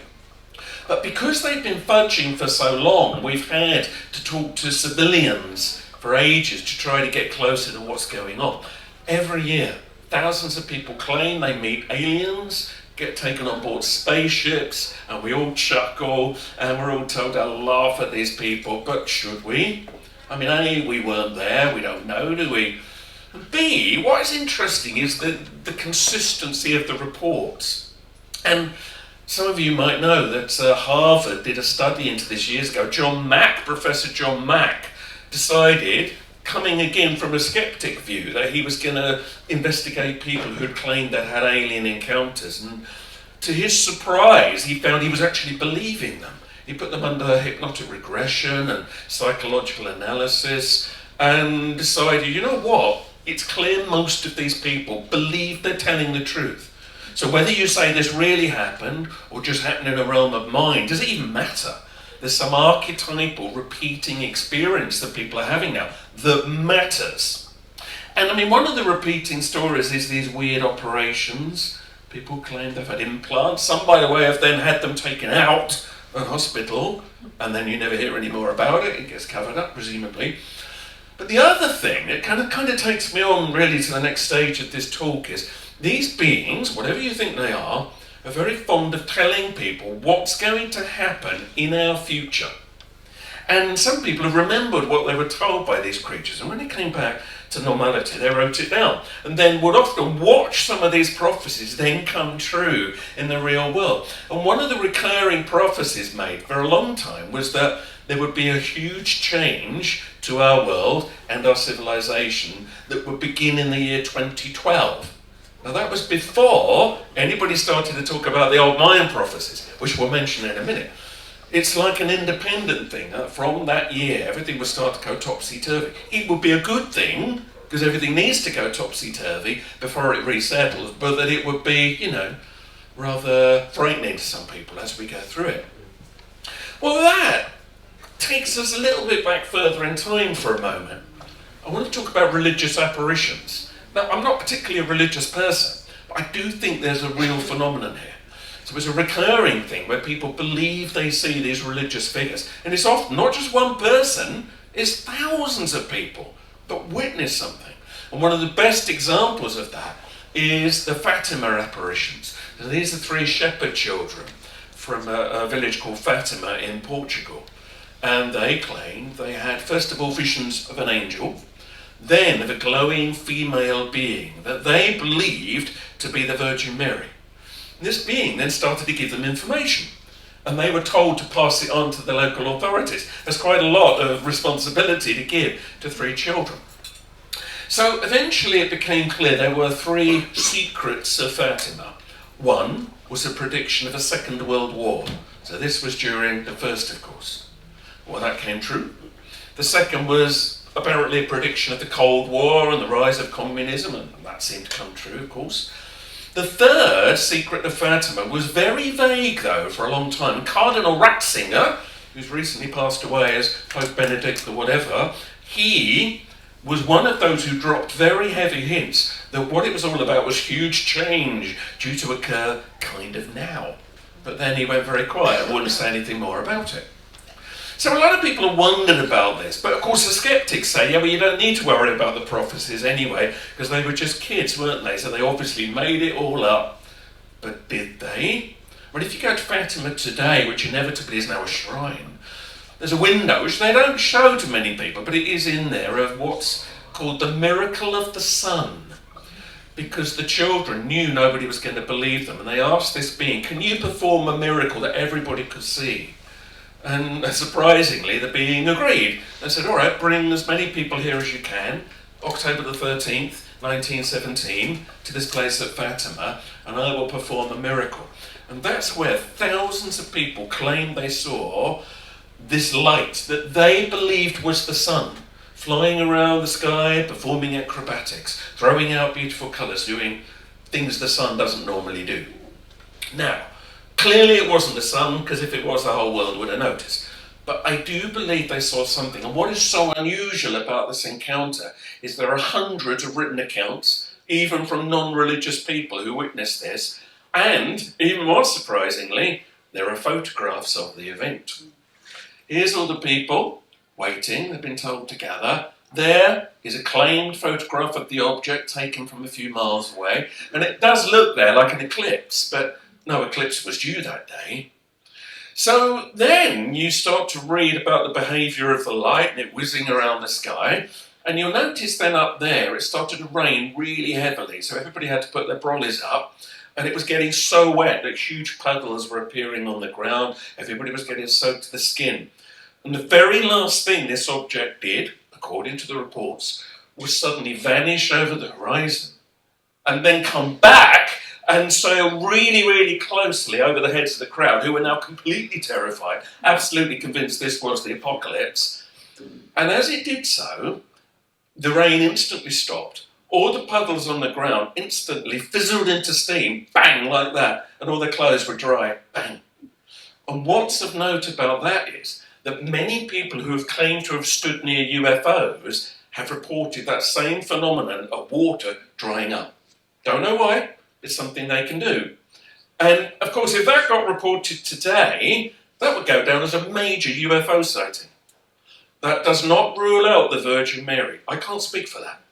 But because they've been fudging for so long, we've had to talk to civilians for ages to try to get closer to what's going on. Every year, thousands of people claim they meet aliens, get taken on board spaceships, and we all chuckle, and we're all told to laugh at these people, but should we? I mean, A, we weren't there, we don't know, do we? And B, what is interesting is the consistency of the reports. And some of you might know that Harvard did a study into this years ago. Professor John Mack, decided, coming again from a skeptic view, that he was going to investigate people who had claimed they had alien encounters. And to his surprise, he found he was actually believing them. He put them under hypnotic regression and psychological analysis and decided, you know what? It's clear most of these people believe they're telling the truth. So whether you say this really happened or just happened in a realm of mind, does it even matter? There's some archetypal repeating experience that people are having now that matters. And I mean, one of the repeating stories is these weird operations. People claim they've had implants. Some, by the way, have then had them taken out of hospital, and then you never hear any more about it. It gets covered up, presumably. But the other thing that kind of takes me on really to the next stage of this talk is these beings, whatever you think they are very fond of telling people what's going to happen in our future. And some people have remembered what they were told by these creatures, and when it came back to normality, they wrote it down, and then would often watch some of these prophecies then come true in the real world. And one of the recurring prophecies made for a long time was that there would be a huge change to our world and our civilization that would begin in the year 2012. Now that was before anybody started to talk about the old Mayan prophecies, which we'll mention in a minute. It's like an independent thing. From that year, everything would start to go topsy-turvy. It would be a good thing, because everything needs to go topsy-turvy before it resettles, but that it would be, rather frightening to some people as we go through it. Well, that takes us a little bit back further in time for a moment. I want to talk about religious apparitions. Now, I'm not particularly a religious person, But I do think there's a real phenomenon here. So it's a recurring thing where people believe they see these religious figures. And it's often not just one person, it's thousands of people that witness something. And one of the best examples of that is the Fatima apparitions. So these are 3 shepherd children from a village called Fatima in Portugal. And they claim they had, first of all, visions of an angel, then of a glowing female being that they believed to be the Virgin Mary. And this being then started to give them information, and they were told to pass it on to the local authorities. There's quite a lot of responsibility to give to 3 children. So eventually it became clear there were 3 secrets of Fatima. One was a prediction of a Second World War. So this was during the first, of course. Well, that came true. The second was apparently a prediction of the Cold War and the rise of communism, and that seemed to come true, of course. The third secret of Fatima was very vague, though, for a long time. Cardinal Ratzinger, who's recently passed away as Pope Benedict or whatever, he was one of those who dropped very heavy hints that what it was all about was huge change due to occur kind of now. But then he went very quiet and wouldn't say anything more about it. So a lot of people have wondered about this, but of course the skeptics say, yeah, well, you don't need to worry about the prophecies anyway, because they were just kids, weren't they? So they obviously made it all up. But did they? Well, if you go to Fatima today, which inevitably is now a shrine, there's a window, which they don't show to many people, but it is in there, of what's called the miracle of the sun. Because the children knew nobody was going to believe them, and they asked this being, can you perform a miracle that everybody could see? And surprisingly, the being agreed. They said, all right, bring as many people here as you can, October the 13th, 1917, to this place at Fatima, and I will perform a miracle. And that's where thousands of people claim they saw this light that they believed was the sun, flying around the sky, performing acrobatics, throwing out beautiful colours, doing things the sun doesn't normally do. Now, clearly it wasn't the sun, because if it was, the whole world would have noticed. But I do believe they saw something. And what is so unusual about this encounter is there are hundreds of written accounts, even from non-religious people who witnessed this. And, even more surprisingly, there are photographs of the event. Here's all the people waiting, they've been told to gather. There is a claimed photograph of the object taken from a few miles away. And it does look there like an eclipse, but no eclipse was due that day. So then you start to read about the behaviour of the light and it whizzing around the sky. And you'll notice then up there it started to rain really heavily. So everybody had to put their brollies up. And it was getting so wet that huge puddles were appearing on the ground. Everybody was getting soaked to the skin. And the very last thing this object did, according to the reports, was suddenly vanish over the horizon and then come back and sail really, really closely over the heads of the crowd, who were now completely terrified, absolutely convinced this was the apocalypse. And as it did so, the rain instantly stopped. All the puddles on the ground instantly fizzled into steam, bang, like that, and all their clothes were dry, bang. And what's of note about that is that many people who have claimed to have stood near UFOs have reported that same phenomenon of water drying up. Don't know why, it's something they can do. And of course, if that got reported today, that would go down as a major UFO sighting. That does not rule out the Virgin Mary. I can't speak for that.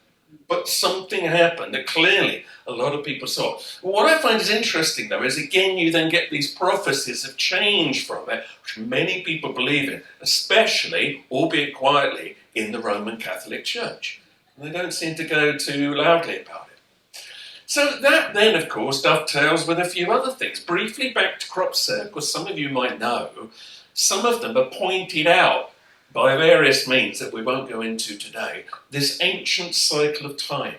But something happened that clearly a lot of people saw. Well, what I find is interesting, though, is again you then get these prophecies of change from it, which many people believe in, especially, albeit quietly, in the Roman Catholic Church. And they don't seem to go too loudly about it. So that then, of course, dovetails with a few other things. Briefly back to crop circles, some of you might know, some of them are pointed out by various means that we won't go into today, this ancient cycle of time,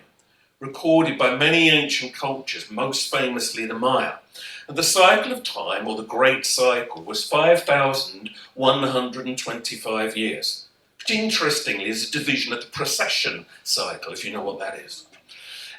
recorded by many ancient cultures, most famously the Maya. And the cycle of time, or the Great Cycle, was 5,125 years, which interestingly is a division of the precession cycle, if you know what that is.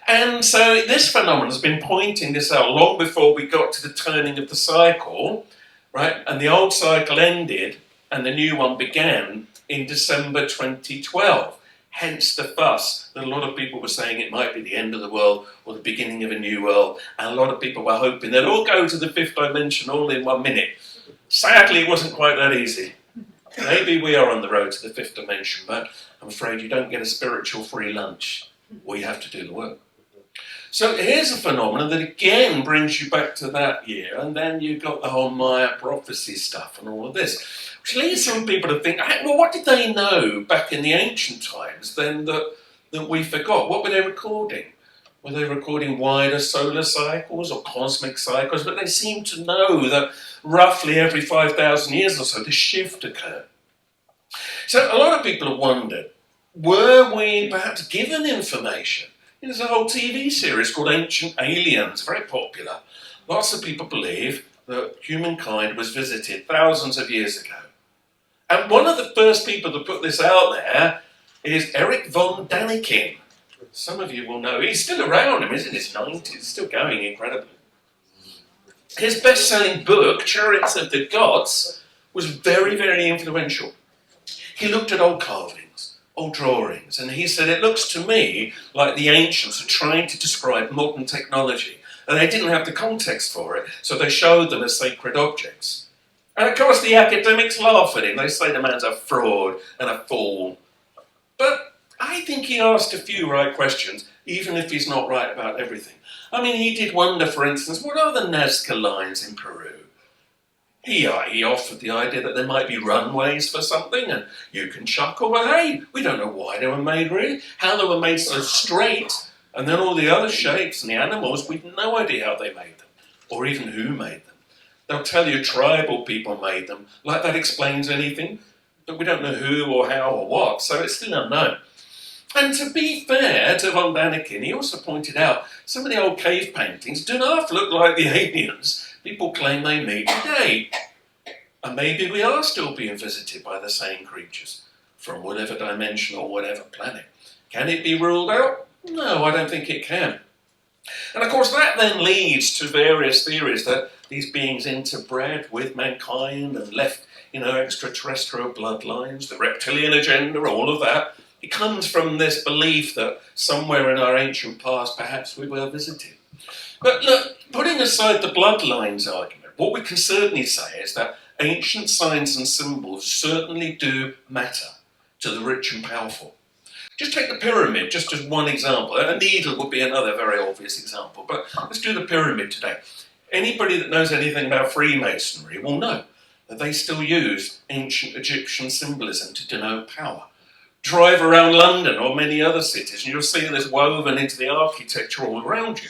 And so this phenomenon has been pointing this out long before we got to the turning of the cycle, right? And the old cycle ended and the new one began in December 2012. Hence the fuss that a lot of people were saying it might be the end of the world or the beginning of a new world. And a lot of people were hoping they'd all go to the fifth dimension all in 1 minute. Sadly, it wasn't quite that easy. Maybe we are on the road to the fifth dimension, but I'm afraid you don't get a spiritual free lunch, or you have to do the work. So here's a phenomenon that again brings you back to that year, and then you've got the whole Maya prophecy stuff and all of this, which leads some people to think, well, what did they know back in the ancient times then that we forgot? What were they recording? Were they recording wider solar cycles or cosmic cycles? But they seem to know that roughly every 5,000 years or so, this shift occurred. So a lot of people have wondered, were we perhaps given information? There's a whole TV series called Ancient Aliens, very popular. Lots of people believe that humankind was visited thousands of years ago. And one of the first people to put this out there is Erich von Däniken. Some of you will know. He's still around. He's in his 90s, still going incredibly. His best-selling book, Chariots of the Gods, was very, very influential. He looked at old carvings, old drawings, and he said, it looks to me like the ancients are trying to describe modern technology, and they didn't have the context for it, so they showed them as sacred objects. And of course the academics laugh at him. They say the man's a fraud and a fool. But I think he asked a few right questions, even if he's not right about everything. I mean, he did wonder, for instance, what are the Nazca lines in Peru? He offered the idea that there might be runways for something, and you can chuckle, well, hey, we don't know why they were made, really. How they were made so straight, and then all the other shapes and the animals, we've no idea how they made them, or even who made them. They'll tell you tribal people made them, like that explains anything, but we don't know who or how or what, so it's still unknown. And to be fair to von Däniken, he also pointed out some of the old cave paintings do not look like the aliens people claim they meet today. And maybe we are still being visited by the same creatures from whatever dimension or whatever planet. Can it be ruled out? No, I don't think it can. And of course that then leads to various theories that these beings interbred with mankind and left, extraterrestrial bloodlines, the reptilian agenda, all of that. It comes from this belief that somewhere in our ancient past perhaps we were visited. But look, putting aside the bloodlines argument, what we can certainly say is that ancient signs and symbols certainly do matter to the rich and powerful. Just take the pyramid, just as one example. A needle would be another very obvious example, but let's do the pyramid today. Anybody that knows anything about Freemasonry will know that they still use ancient Egyptian symbolism to denote power. Drive around London or many other cities and you'll see this woven into the architecture all around you.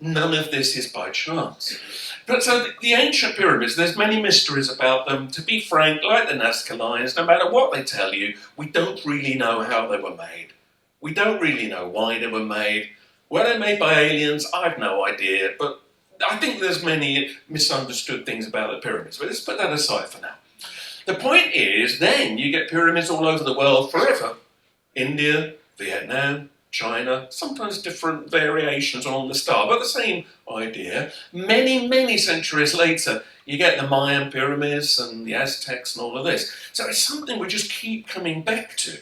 None of this is by chance. But so the ancient pyramids, there's many mysteries about them. To be frank, like the Nazca lines, no matter what they tell you, we don't really know how they were made. We don't really know why they were made. Were they made by aliens? I've no idea. But I think there's many misunderstood things about the pyramids. But let's put that aside for now. The point is, then you get pyramids all over the world forever. India, Vietnam, China, sometimes different variations on the star, but the same idea. Many, many centuries later, you get the Mayan pyramids and the Aztecs and all of this. So it's something we just keep coming back to.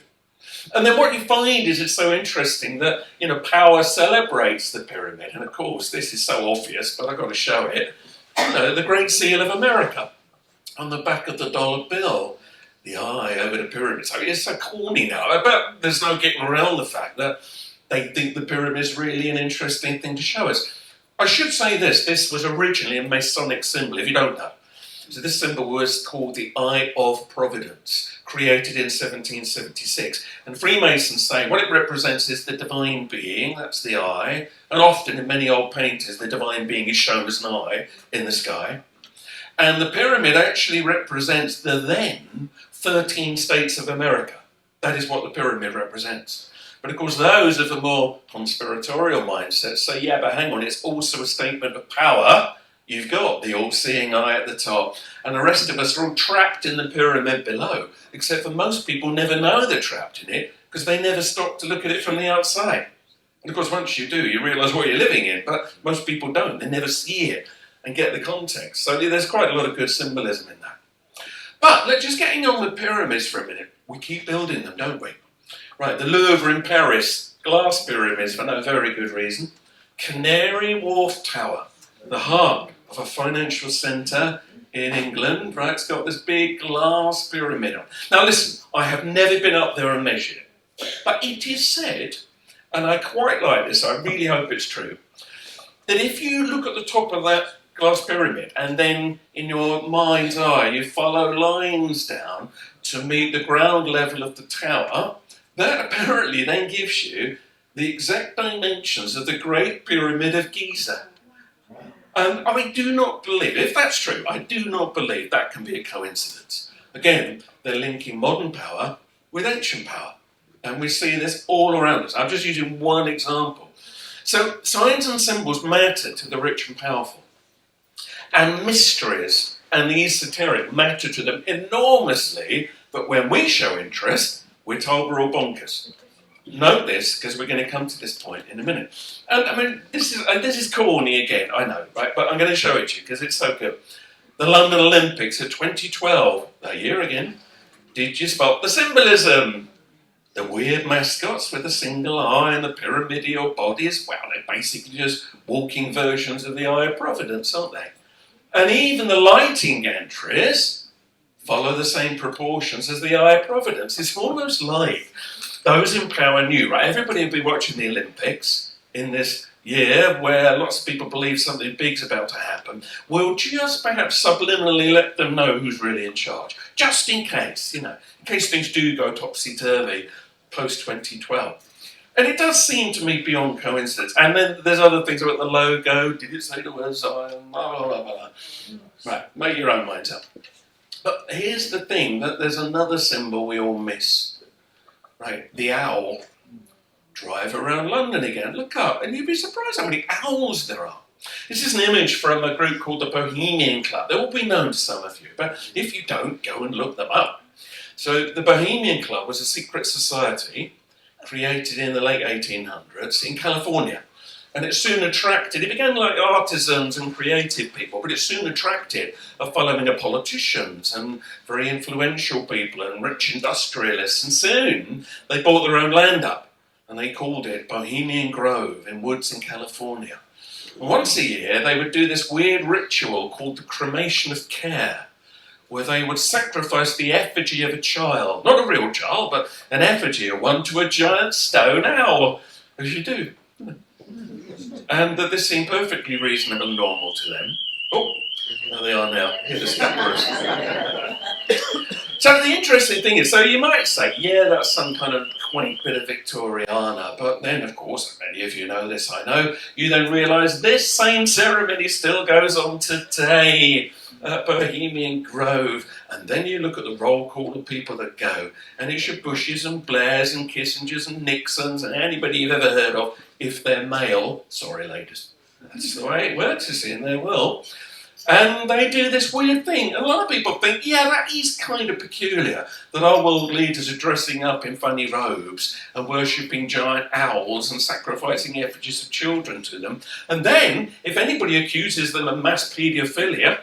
And then what you find is it's so interesting that, power celebrates the pyramid. And of course, this is so obvious, but I've got to show it. The Great Seal of America on the back of the dollar bill. The eye over the pyramid. So it's so corny now, but there's no getting around the fact that they think the pyramid is really an interesting thing to show us. I should say this was originally a Masonic symbol, if you don't know. So this symbol was called the Eye of Providence, created in 1776. And Freemasons say what it represents is the divine being, that's the eye, and often in many old paintings the divine being is shown as an eye in the sky. And the pyramid actually represents the then 13 states of America. That is what the pyramid represents. But of course those of a more conspiratorial mindset say, yeah, but hang on, it's also a statement of power. You've got the all-seeing eye at the top, and the rest of us are all trapped in the pyramid below, except for most people never know they're trapped in it, because they never stop to look at it from the outside. And of course once you do, you realise what you're living in, but most people don't. They never see it and get the context. So there's quite a lot of good symbolism in that. But let's just getting on with pyramids for a minute. We keep building them, don't we? Right, the Louvre in Paris, glass pyramids for no very good reason. Canary Wharf Tower, the heart of a financial centre in England, right? It's got this big glass pyramid on. Now listen, I have never been up there and measured it, but it is said, and I quite like this, I really hope it's true, that if you look at the top of that glass pyramid and then in your mind's eye you follow lines down to meet the ground level of the tower, that apparently then gives you the exact dimensions of the Great Pyramid of Giza. And I do not believe, if that's true, I do not believe that can be a coincidence. Again, they're linking modern power with ancient power. And we see this all around us. I'm just using one example. So signs and symbols matter to the rich and powerful. And mysteries and the esoteric matter to them enormously, but when we show interest, we're told we're all bonkers. Note this, because we're going to come to this point in a minute. And I mean, this is corny again, I know, right? But I'm going to show it to you because it's so good. The London Olympics of 2012, that year again. Did you spot the symbolism? The weird mascots with a single eye and the pyramidal bodies, well, they're basically just walking versions of the Eye of Providence, aren't they? And even the lighting entries follow the same proportions as the Eye of Providence. It's almost like those in power knew, right? Everybody will be watching the Olympics in this year where lots of people believe something big's about to happen. We'll just perhaps subliminally let them know who's really in charge, just in case, in case things do go topsy-turvy post-2012. And it does seem to me beyond coincidence. And then there's other things about the logo. Did it say the word Zion? Blah, blah, blah, blah. Right, make your own minds up. But here's the thing, that there's another symbol we all miss. Right, the owl. Drive around London again, look up, and you'd be surprised how many owls there are. This is an image from a group called the Bohemian Club. They will be known to some of you, but if you don't, go and look them up. So the Bohemian Club was a secret society created in the late 1800s in California. And it soon attracted, it began like artisans and creative people, but it soon attracted a following of politicians and very influential people and rich industrialists. And soon they bought their own land up and they called it Bohemian Grove in woods in California. And once a year they would do this weird ritual called the cremation of care, where they would sacrifice the effigy of a child, not a real child, but an effigy of one to a giant stone owl, as you do. And that this seemed perfectly reasonable and normal to them. Oh, there they are now. Here's the steppers. So the interesting thing is, so you might say, yeah, that's some kind of quaint bit of Victoriana, but then, of course, many of you know this, I know, you then realise this same ceremony still goes on today at Bohemian Grove, and then you look at the roll call of people that go, and it's your Bushes and Blairs and Kissingers and Nixons and anybody you've ever heard of, if they're male. Sorry, ladies. That's the way it works, you see, in their world. And they do this weird thing. And a lot of people think, yeah, that is kind of peculiar, that our world leaders are dressing up in funny robes and worshipping giant owls and sacrificing effigies of children to them. And then, if anybody accuses them of mass paedophilia,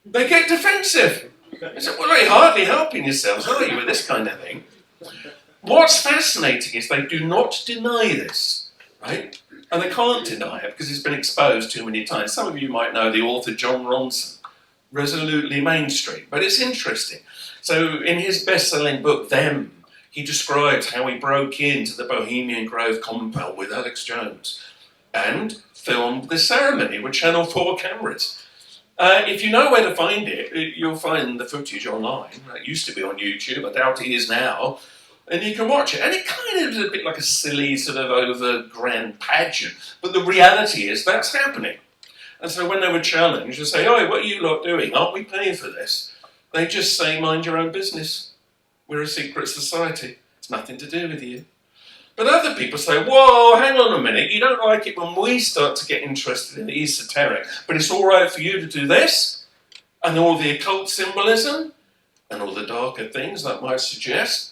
they get defensive. They say, well, you're hardly helping yourselves, are you, with this kind of thing? What's fascinating is they do not deny this, right? And they can't deny it because it's been exposed too many times. Some of you might know the author John Ronson, resolutely mainstream, but it's interesting. So in his best-selling book, Them, he describes how he broke into the Bohemian Grove compound with Alex Jones and filmed the ceremony with Channel 4 cameras. If you know where to find it, you'll find the footage online. It used to be on YouTube, I doubt it is now. And you can watch it. And it kind of is a bit like a silly sort of over grand pageant. But the reality is that's happening. And so when they were challenged, they say, "Oh, what are you lot doing? Aren't we paying for this?" They just say, "Mind your own business. We're a secret society. It's nothing to do with you." But other people say, "Whoa, hang on a minute. You don't like it when we start to get interested in the esoteric. But it's all right for you to do this? And all the occult symbolism? And all the darker things that might suggest?"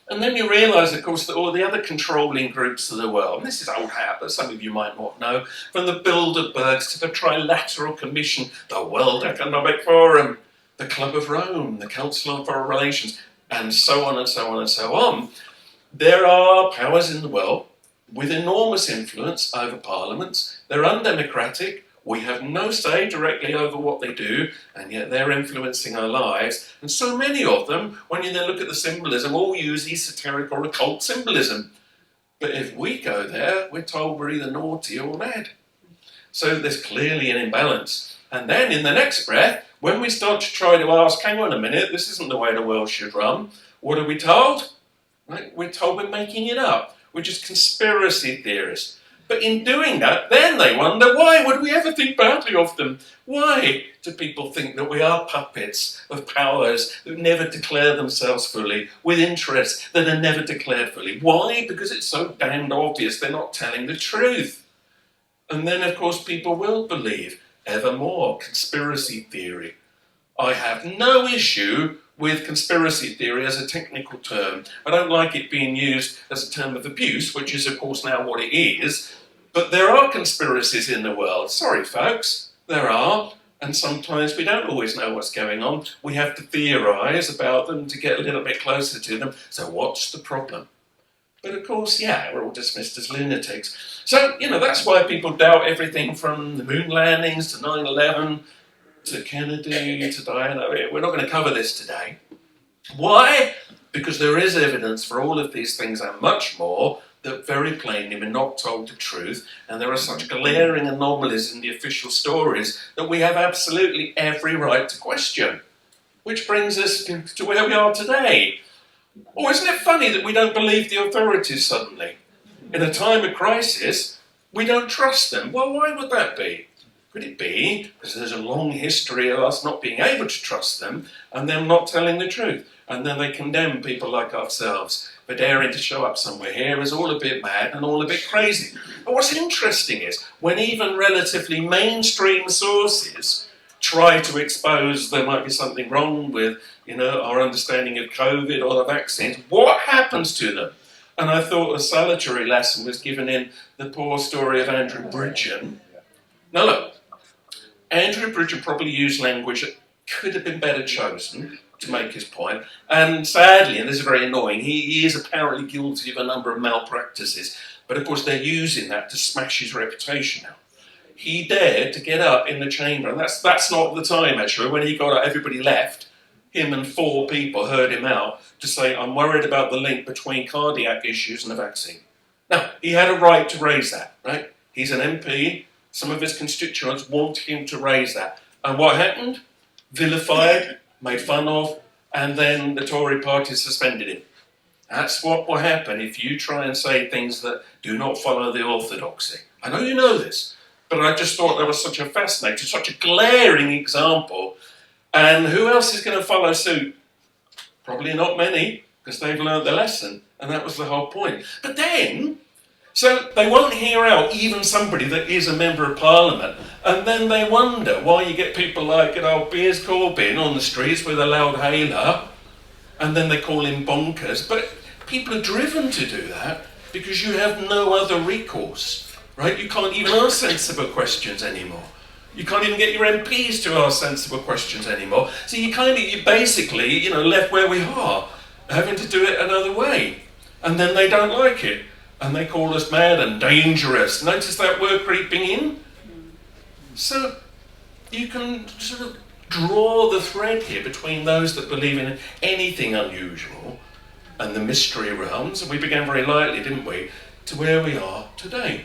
And then you realise, of course, that all the other controlling groups of the world, and this is old hat, but some of you might not know, from the Bilderbergs to the Trilateral Commission, the World Economic Forum, the Club of Rome, the Council on Foreign Relations, and so on and so on and so on, There are powers in the world with enormous influence over parliaments. They're undemocratic. We have no say directly over what they do, and yet they're influencing our lives. And so many of them, when you then look at the symbolism, all use esoteric or occult symbolism. But if we go there, we're told we're either naughty or mad. So there's clearly an imbalance. And then in the next breath, when we start to try to ask, hang on a minute, this isn't the way the world should run, what are we told? Right? We're told we're making it up. We're just conspiracy theorists. But in doing that, then they wonder, why would we ever think badly of them? Why do people think that we are puppets of powers who never declare themselves fully, with interests that are never declared fully? Why? Because it's so damned obvious they're not telling the truth. And then, of course, people will believe ever more conspiracy theory. I have no issue with conspiracy theory as a technical term. I don't like it being used as a term of abuse, which is, of course, now what it is. But there are conspiracies in the world. Sorry, folks, there are. And sometimes we don't always know what's going on. We have to theorise about them to get a little bit closer to them. So what's the problem? But of course, yeah, we're all dismissed as lunatics. So, that's why people doubt everything from the moon landings to 9/11 to Kennedy to Diana. We're not going to cover this today. Why? Because there is evidence for all of these things and much more that very plainly we're not told the truth, and there are such glaring anomalies in the official stories that we have absolutely every right to question. Which brings us to where we are today. Oh, isn't it funny that we don't believe the authorities suddenly? In a time of crisis, we don't trust them. Well, why would that be? Could it be because there's a long history of us not being able to trust them and them not telling the truth? And then they condemn people like ourselves for daring to show up somewhere here as all a bit mad and all a bit crazy. But what's interesting is when even relatively mainstream sources try to expose there might be something wrong with, our understanding of COVID or the vaccines, what happens to them? And I thought a salutary lesson was given in the poor story of Andrew Bridgen. Now look, Andrew Bridgen probably used language that could have been better chosen to make his point, and sadly, and this is very annoying, he is apparently guilty of a number of malpractices, but of course they're using that to smash his reputation out. He dared to get up in the chamber, and that's not the time actually, when he got up everybody left, him and 4 people heard him out to say, I'm worried about the link between cardiac issues and the vaccine. Now, he had a right to raise that, right? He's an MP, some of his constituents want him to raise that. And what happened? Vilified, made fun of, and then the Tory party suspended him. That's what will happen if you try and say things that do not follow the orthodoxy. I know you know this, but I just thought that was such a fascinating, such a glaring example. And who else is going to follow suit? Probably not many, because they've learned the lesson, and that was the whole point. But then, so they won't hear out even somebody that is a member of Parliament, and then they wonder why you get people like Piers Corbyn on the streets with a loud hailer, and then they call him bonkers. But people are driven to do that because you have no other recourse, right? You can't even ask sensible questions anymore. You can't even get your MPs to ask sensible questions anymore. So you're basically, left where we are, having to do it another way. And then they don't like it. And they call us mad and dangerous. Notice that word creeping in? So you can sort of draw the thread here between those that believe in anything unusual and the mystery realms, and we began very lightly, didn't we, to where we are today.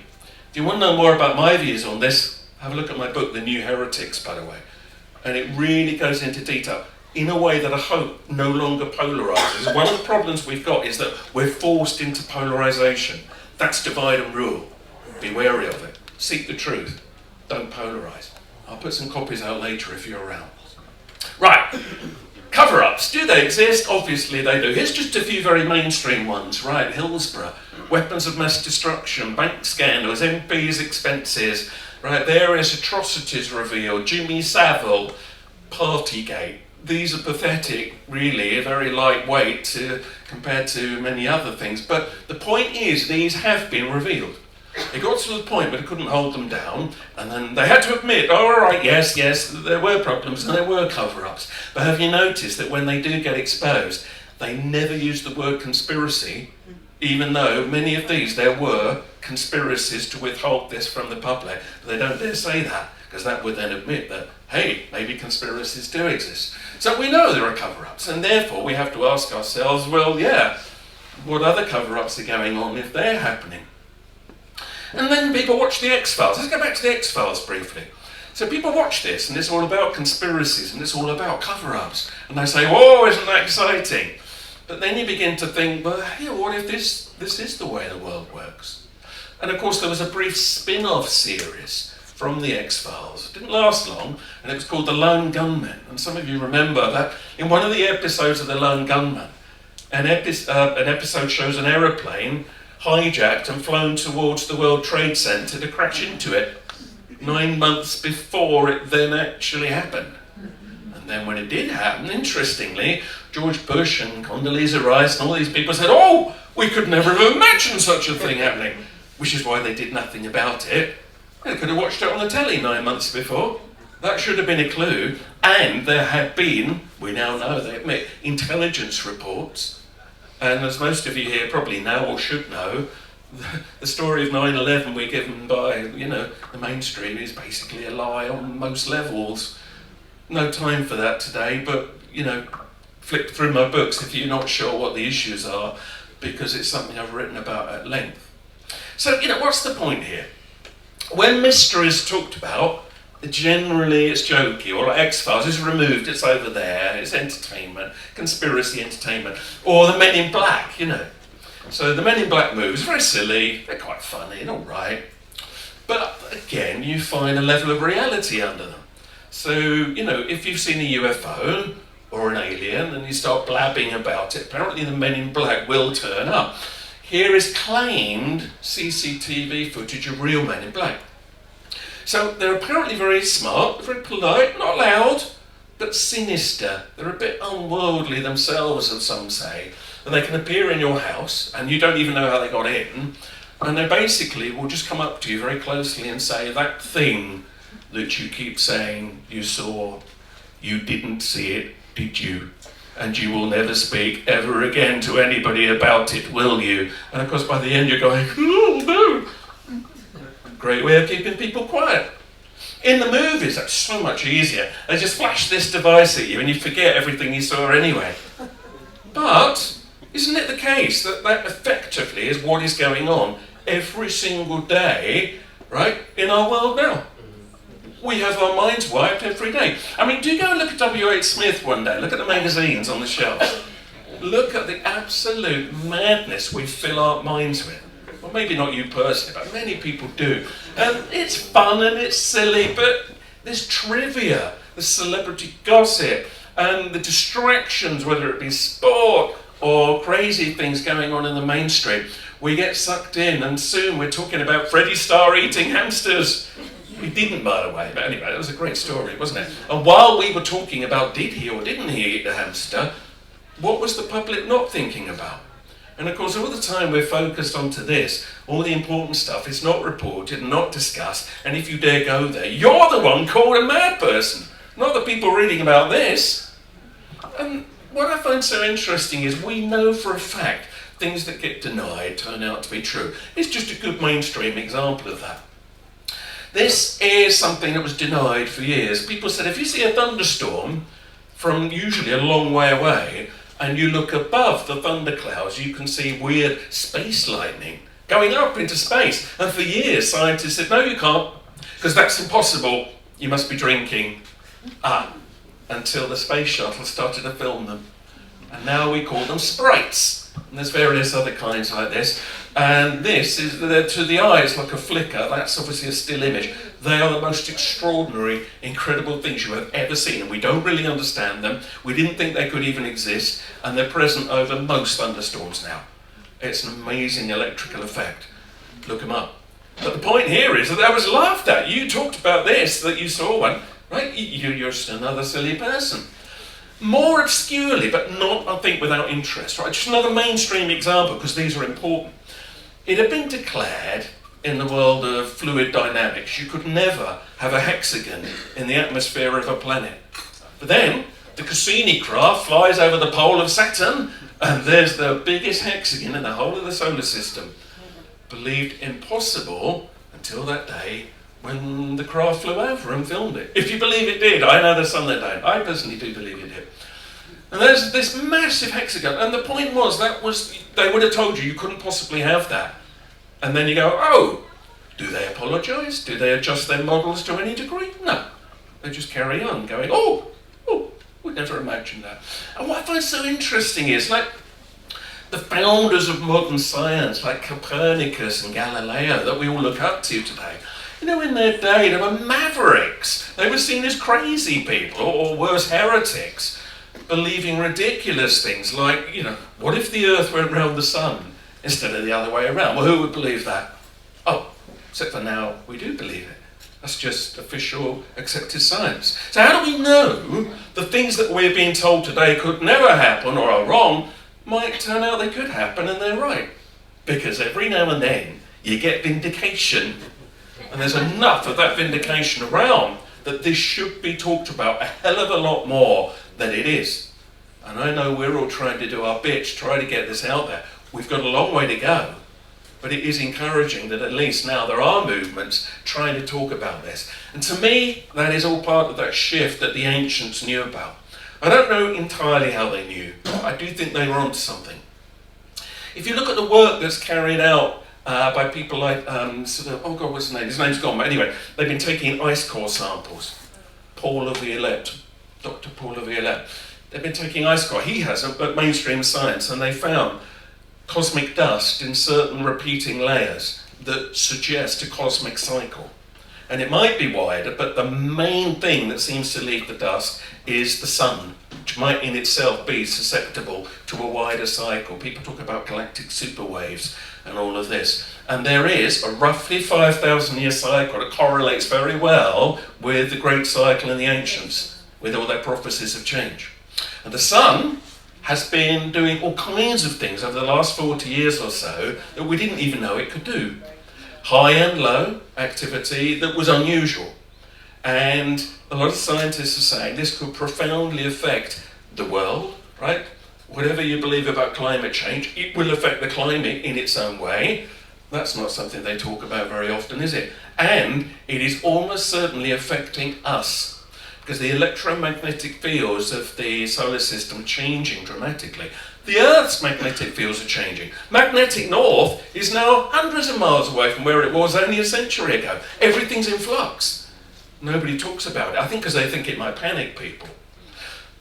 If you want to know more about my views on this, have a look at my book, The New Heretics, by the way. And it really goes into detail in a way that I hope no longer polarises. One of the problems we've got is that we're forced into polarisation. That's divide and rule. Be wary of it. Seek the truth. Don't polarise. I'll put some copies out later if you're around. Right. Cover-ups. Do they exist? Obviously they do. Here's just a few very mainstream ones. Right. Hillsborough. Weapons of mass destruction. Bank scandals. MPs' expenses. Right, various atrocities revealed, Jimmy Savile, Partygate. These are pathetic, really, very lightweight compared to many other things. But the point is, these have been revealed. It got to the point where they couldn't hold them down, and then they had to admit, oh, all right, yes, there were problems and there were cover-ups. But have you noticed that when they do get exposed, they never use the word conspiracy, even though many of these, there were conspiracies to withhold this from the public. But they don't dare say that, because that would then admit that, hey, maybe conspiracies do exist. So we know there are cover-ups, and therefore we have to ask ourselves, well, yeah, what other cover-ups are going on if they're happening? And then people watch the X-Files. Let's go back to the X-Files briefly. So people watch this, and it's all about conspiracies, and it's all about cover-ups. And they say, whoa, isn't that exciting? But then you begin to think, well, hey, what if this is the way the world works? And of course, there was a brief spin-off series from the X-Files. It didn't last long, and it was called The Lone Gunman. And some of you remember that in one of the episodes of The Lone Gunman, an episode shows an aeroplane hijacked and flown towards the World Trade Center to crash into it 9 months before it then actually happened. And then when it did happen, interestingly, George Bush and Condoleezza Rice and all these people said, oh, we could never have imagined such a thing happening, which is why they did nothing about it. They could have watched it on the telly 9 months before. That should have been a clue. And there had been, we now know, they admit, intelligence reports. And as most of you here probably know or should know, the story of 9/11 we're given by, the mainstream is basically a lie on most levels. No time for that today, but, flip through my books if you're not sure what the issues are, because it's something I've written about at length. So, what's the point here? When mystery is talked about, generally it's jokey, or like X-Files is removed, it's over there, it's entertainment, conspiracy entertainment, or the Men in Black, So the Men in Black movies are very silly, they're quite funny, and all right. But again, you find a level of reality under them. So, if you've seen a UFO or an alien and you start blabbing about it, apparently the Men in Black will turn up. Here is claimed CCTV footage of real Men in Black. So they're apparently very smart, very polite, not loud, but sinister. They're a bit unworldly themselves, as some say. And they can appear in your house, and you don't even know how they got in. And they basically will just come up to you very closely and say, that thing that you keep saying you saw, you didn't see it, did you? And you will never speak ever again to anybody about it, will you? And of course by the end you're going, oh no! Great way of keeping people quiet. In the movies, that's so much easier. They just flash this device at you and you forget everything you saw anyway. But isn't it the case that that effectively is what is going on every single day, right, in our world now? We have our minds wiped every day. I mean, do go and look at W.H. Smith one day. Look at the magazines on the shelves. Look at the absolute madness we fill our minds with. Well, maybe not you personally, but many people do. And it's fun and it's silly, but there's trivia, there's celebrity gossip, and the distractions, whether it be sport or crazy things going on in the mainstream. We get sucked in, and soon we're talking about Freddie Starr eating hamsters. He didn't, by the way, but anyway, that was a great story, wasn't it? And while we were talking about did he or didn't he eat the hamster, what was the public not thinking about? And of course, all the time we're focused onto this, all the important stuff is not reported, not discussed, and if you dare go there, you're the one called a mad person, not the people reading about this. And what I find so interesting is we know for a fact things that get denied turn out to be true. It's just a good mainstream example of that. This is something that was denied for years. People said if you see a thunderstorm from usually a long way away, and you look above the thunderclouds, you can see weird space lightning going up into space. And for years, scientists said, no, you can't, because that's impossible. You must be drinking. Until the space shuttle started to film them. And now we call them sprites. And there's various other kinds like this. And this is, to the eye, it's like a flicker. That's obviously a still image. They are the most extraordinary, incredible things you have ever seen. And we don't really understand them. We didn't think they could even exist. And they're present over most thunderstorms now. It's an amazing electrical effect. Look them up. But the point here is that was laughed at. You talked about this, that you saw one. Right? You're just another silly person. More obscurely, but not, I think, without interest. Right? Just another mainstream example, because these are important. It had been declared in the world of fluid dynamics, you could never have a hexagon in the atmosphere of a planet. But then, the Cassini craft flies over the pole of Saturn, And there's the biggest hexagon in the whole of the solar system, believed impossible until that day when the craft flew over and filmed it. If you believe it did, I know there's some that don't. I personally do believe it did. And there's this massive hexagon, and the point was they would have told you couldn't possibly have that. And then you go, oh, do they apologise? Do they adjust their models to any degree? No. They just carry on going, oh, we'd never imagined that. And what I find so interesting is, like, the founders of modern science, like Copernicus and Galileo, that we all look up to today, you know, in their day, they were mavericks. They were seen as crazy people, or worse, heretics, believing ridiculous things like, you know, what if the Earth went round the sun instead of the other way around? Well, who would believe that? Oh, except for now, we do believe it. That's just official accepted science. So how do we know the things that we're being told today could never happen or are wrong might turn out they could happen and they're right? Because every now and then you get vindication, and there's enough of that vindication around that this should be talked about a hell of a lot more than it is. And I know we're all trying to do our bit to try to get this out there. We've got a long way to go. But it is encouraging that at least now there are movements trying to talk about this. And to me, that is all part of that shift that the ancients knew about. I don't know entirely how they knew, but I do think they were onto something. If you look at the work that's carried out by people like, oh God, what's his name? His name's gone, but anyway, they've been taking ice core samples. Paul Laviolette, Dr. Paul Laviolette. They've been taking ice core. He hasn't, but mainstream science, and they found cosmic dust in certain repeating layers that suggest a cosmic cycle. And it might be wider, but the main thing that seems to leave the dust is the sun, which might in itself be susceptible to a wider cycle. People talk about galactic superwaves and all of this. And there is a roughly 5,000 year cycle that correlates very well with the great cycle in the ancients, with all their prophecies of change. And the sun has been doing all kinds of things over the last 40 years or so that we didn't even know it could do. High and low activity that was unusual. And a lot of scientists are saying this could profoundly affect the world, right? Whatever you believe about climate change, it will affect the climate in its own way. That's not something they talk about very often, is it? And it is almost certainly affecting us, because the electromagnetic fields of the solar system are changing dramatically. The Earth's magnetic fields are changing. Magnetic north is now hundreds of miles away from where it was only a century ago. Everything's in flux. Nobody talks about it, I think because they think it might panic people.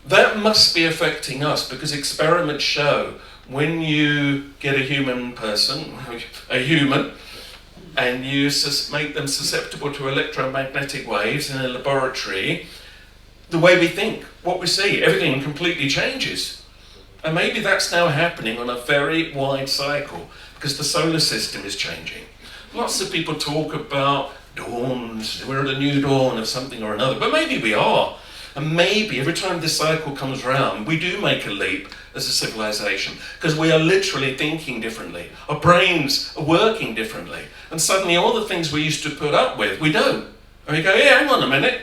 That must be affecting us, because experiments show when you get a human person, a human, and you make them susceptible to electromagnetic waves in a laboratory, the way we think, what we see, everything completely changes. And maybe that's now happening on a very wide cycle, because the solar system is changing. Lots of people talk about dawns, we're at a new dawn of something or another, but maybe we are. And maybe every time this cycle comes around, we do make a leap as a civilization, because we are literally thinking differently. Our brains are working differently. And suddenly all the things we used to put up with, we don't. And we go, yeah, hang on a minute.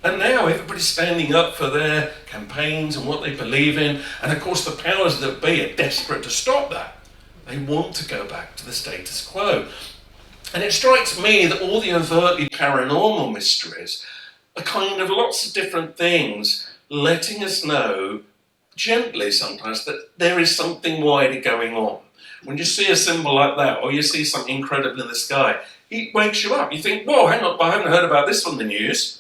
And now everybody's standing up for their campaigns and what they believe in. And of course the powers that be are desperate to stop that. They want to go back to the status quo. And it strikes me that all the overtly paranormal mysteries are kind of lots of different things letting us know, gently sometimes, that there is something wider going on. When you see a symbol like that, or you see something incredible in the sky, it wakes you up. You think, whoa, hang on, I haven't heard about this on the news.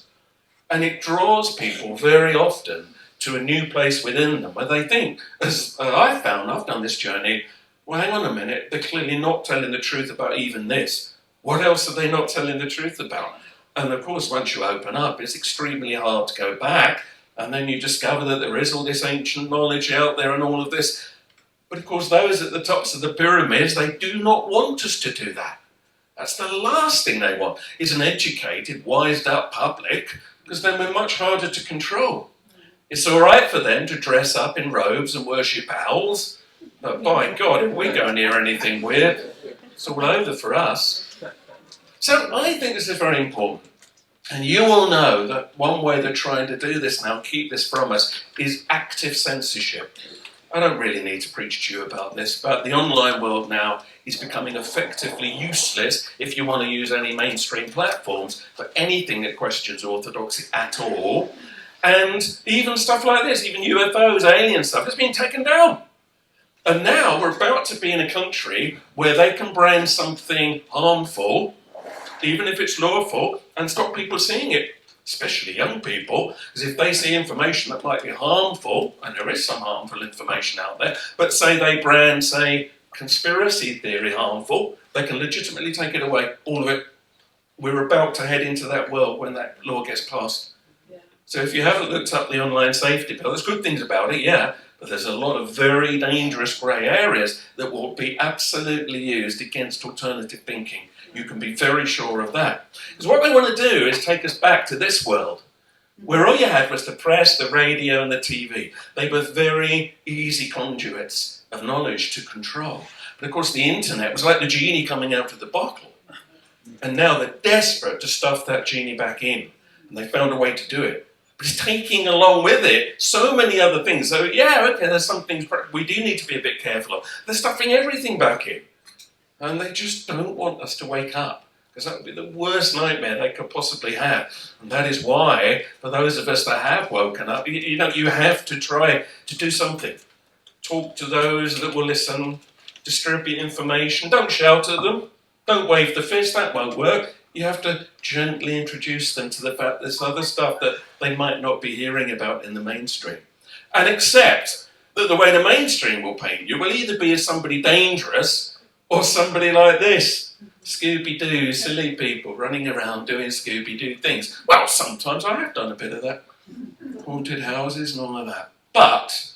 And it draws people very often to a new place within them where they think, as I've done this journey, well, hang on a minute, they're clearly not telling the truth about even this. What else are they not telling the truth about? And of course, once you open up, it's extremely hard to go back. And then you discover that there is all this ancient knowledge out there and all of this. But of course, those at the tops of the pyramids, they do not want us to do that. That's the last thing they want, is an educated, wised up public, because then we're much harder to control. It's all right for them to dress up in robes and worship owls, but by God, if we go near anything weird, it's all over for us. So I think this is very important. And you all know that one way they're trying to do this now, keep this from us, is active censorship. I don't really need to preach to you about this, but the online world now is becoming effectively useless if you want to use any mainstream platforms for anything that questions orthodoxy at all. And even stuff like this, even UFOs, alien stuff, has been taken down. And now we're about to be in a country where they can brand something harmful, even if it's lawful, and stop people seeing it, especially young people, because if they see information that might be harmful, and there is some harmful information out there, but say they brand, say, conspiracy theory harmful, they can legitimately take it away, all of it. We're about to head into that world when that law gets passed. Yeah. So if you haven't looked up the online safety bill, there's good things about it, yeah, but there's a lot of very dangerous grey areas that will be absolutely used against alternative thinking. You can be very sure of that. Because what they want to do is take us back to this world, where all you had was the press, the radio, and the TV. They were very easy conduits of knowledge to control. But of course the internet was like the genie coming out of the bottle. And now they're desperate to stuff that genie back in. And they found a way to do it. But it's taking along with it so many other things. So yeah, okay, there's some things we do need to be a bit careful of. They're stuffing everything back in. And they just don't want us to wake up, because that would be the worst nightmare they could possibly have. And that is why, for those of us that have woken up, you have to try to do something. Talk to those that will listen, distribute information. Don't shout at them. Don't wave the fist, that won't work. You have to gently introduce them to the fact there's other stuff that they might not be hearing about in the mainstream. And accept that the way the mainstream will paint you will either be as somebody dangerous, or somebody like this, Scooby-Doo, silly people running around doing Scooby-Doo things. Well, sometimes I have done a bit of that. Haunted houses and all of that. But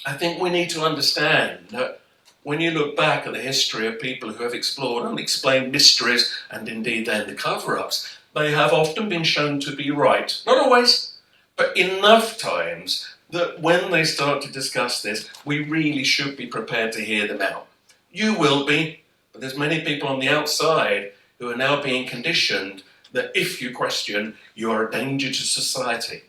I think we need to understand that when you look back at the history of people who have explored unexplained mysteries, and indeed then the cover-ups, they have often been shown to be right. Not always, but enough times that when they start to discuss this, we really should be prepared to hear them out. You will be, but there's many people on the outside who are now being conditioned that if you question, you are a danger to society.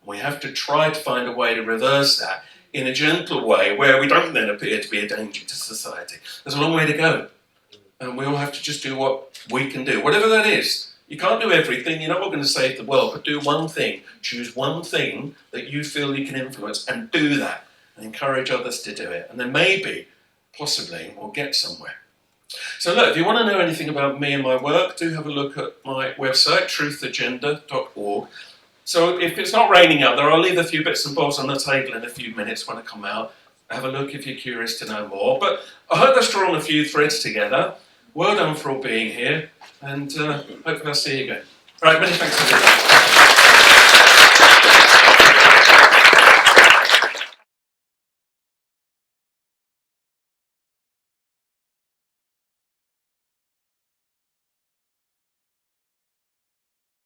We have to try to find a way to reverse that in a gentle way where we don't then appear to be a danger to society. There's a long way to go. And we all have to just do what we can do, whatever that is. You can't do everything, you're not going to save the world, but do one thing. Choose one thing that you feel you can influence and do that. And encourage others to do it. And then maybe, possibly, we'll get somewhere. So look, if you want to know anything about me and my work, do have a look at my website, truthagenda.org. So if it's not raining out there, I'll leave a few bits and bobs on the table in a few minutes when I come out. Have a look if you're curious to know more. But I hope that's drawn a few threads together. Well done for all being here, and hopefully I'll see you again. Right, many thanks for listening.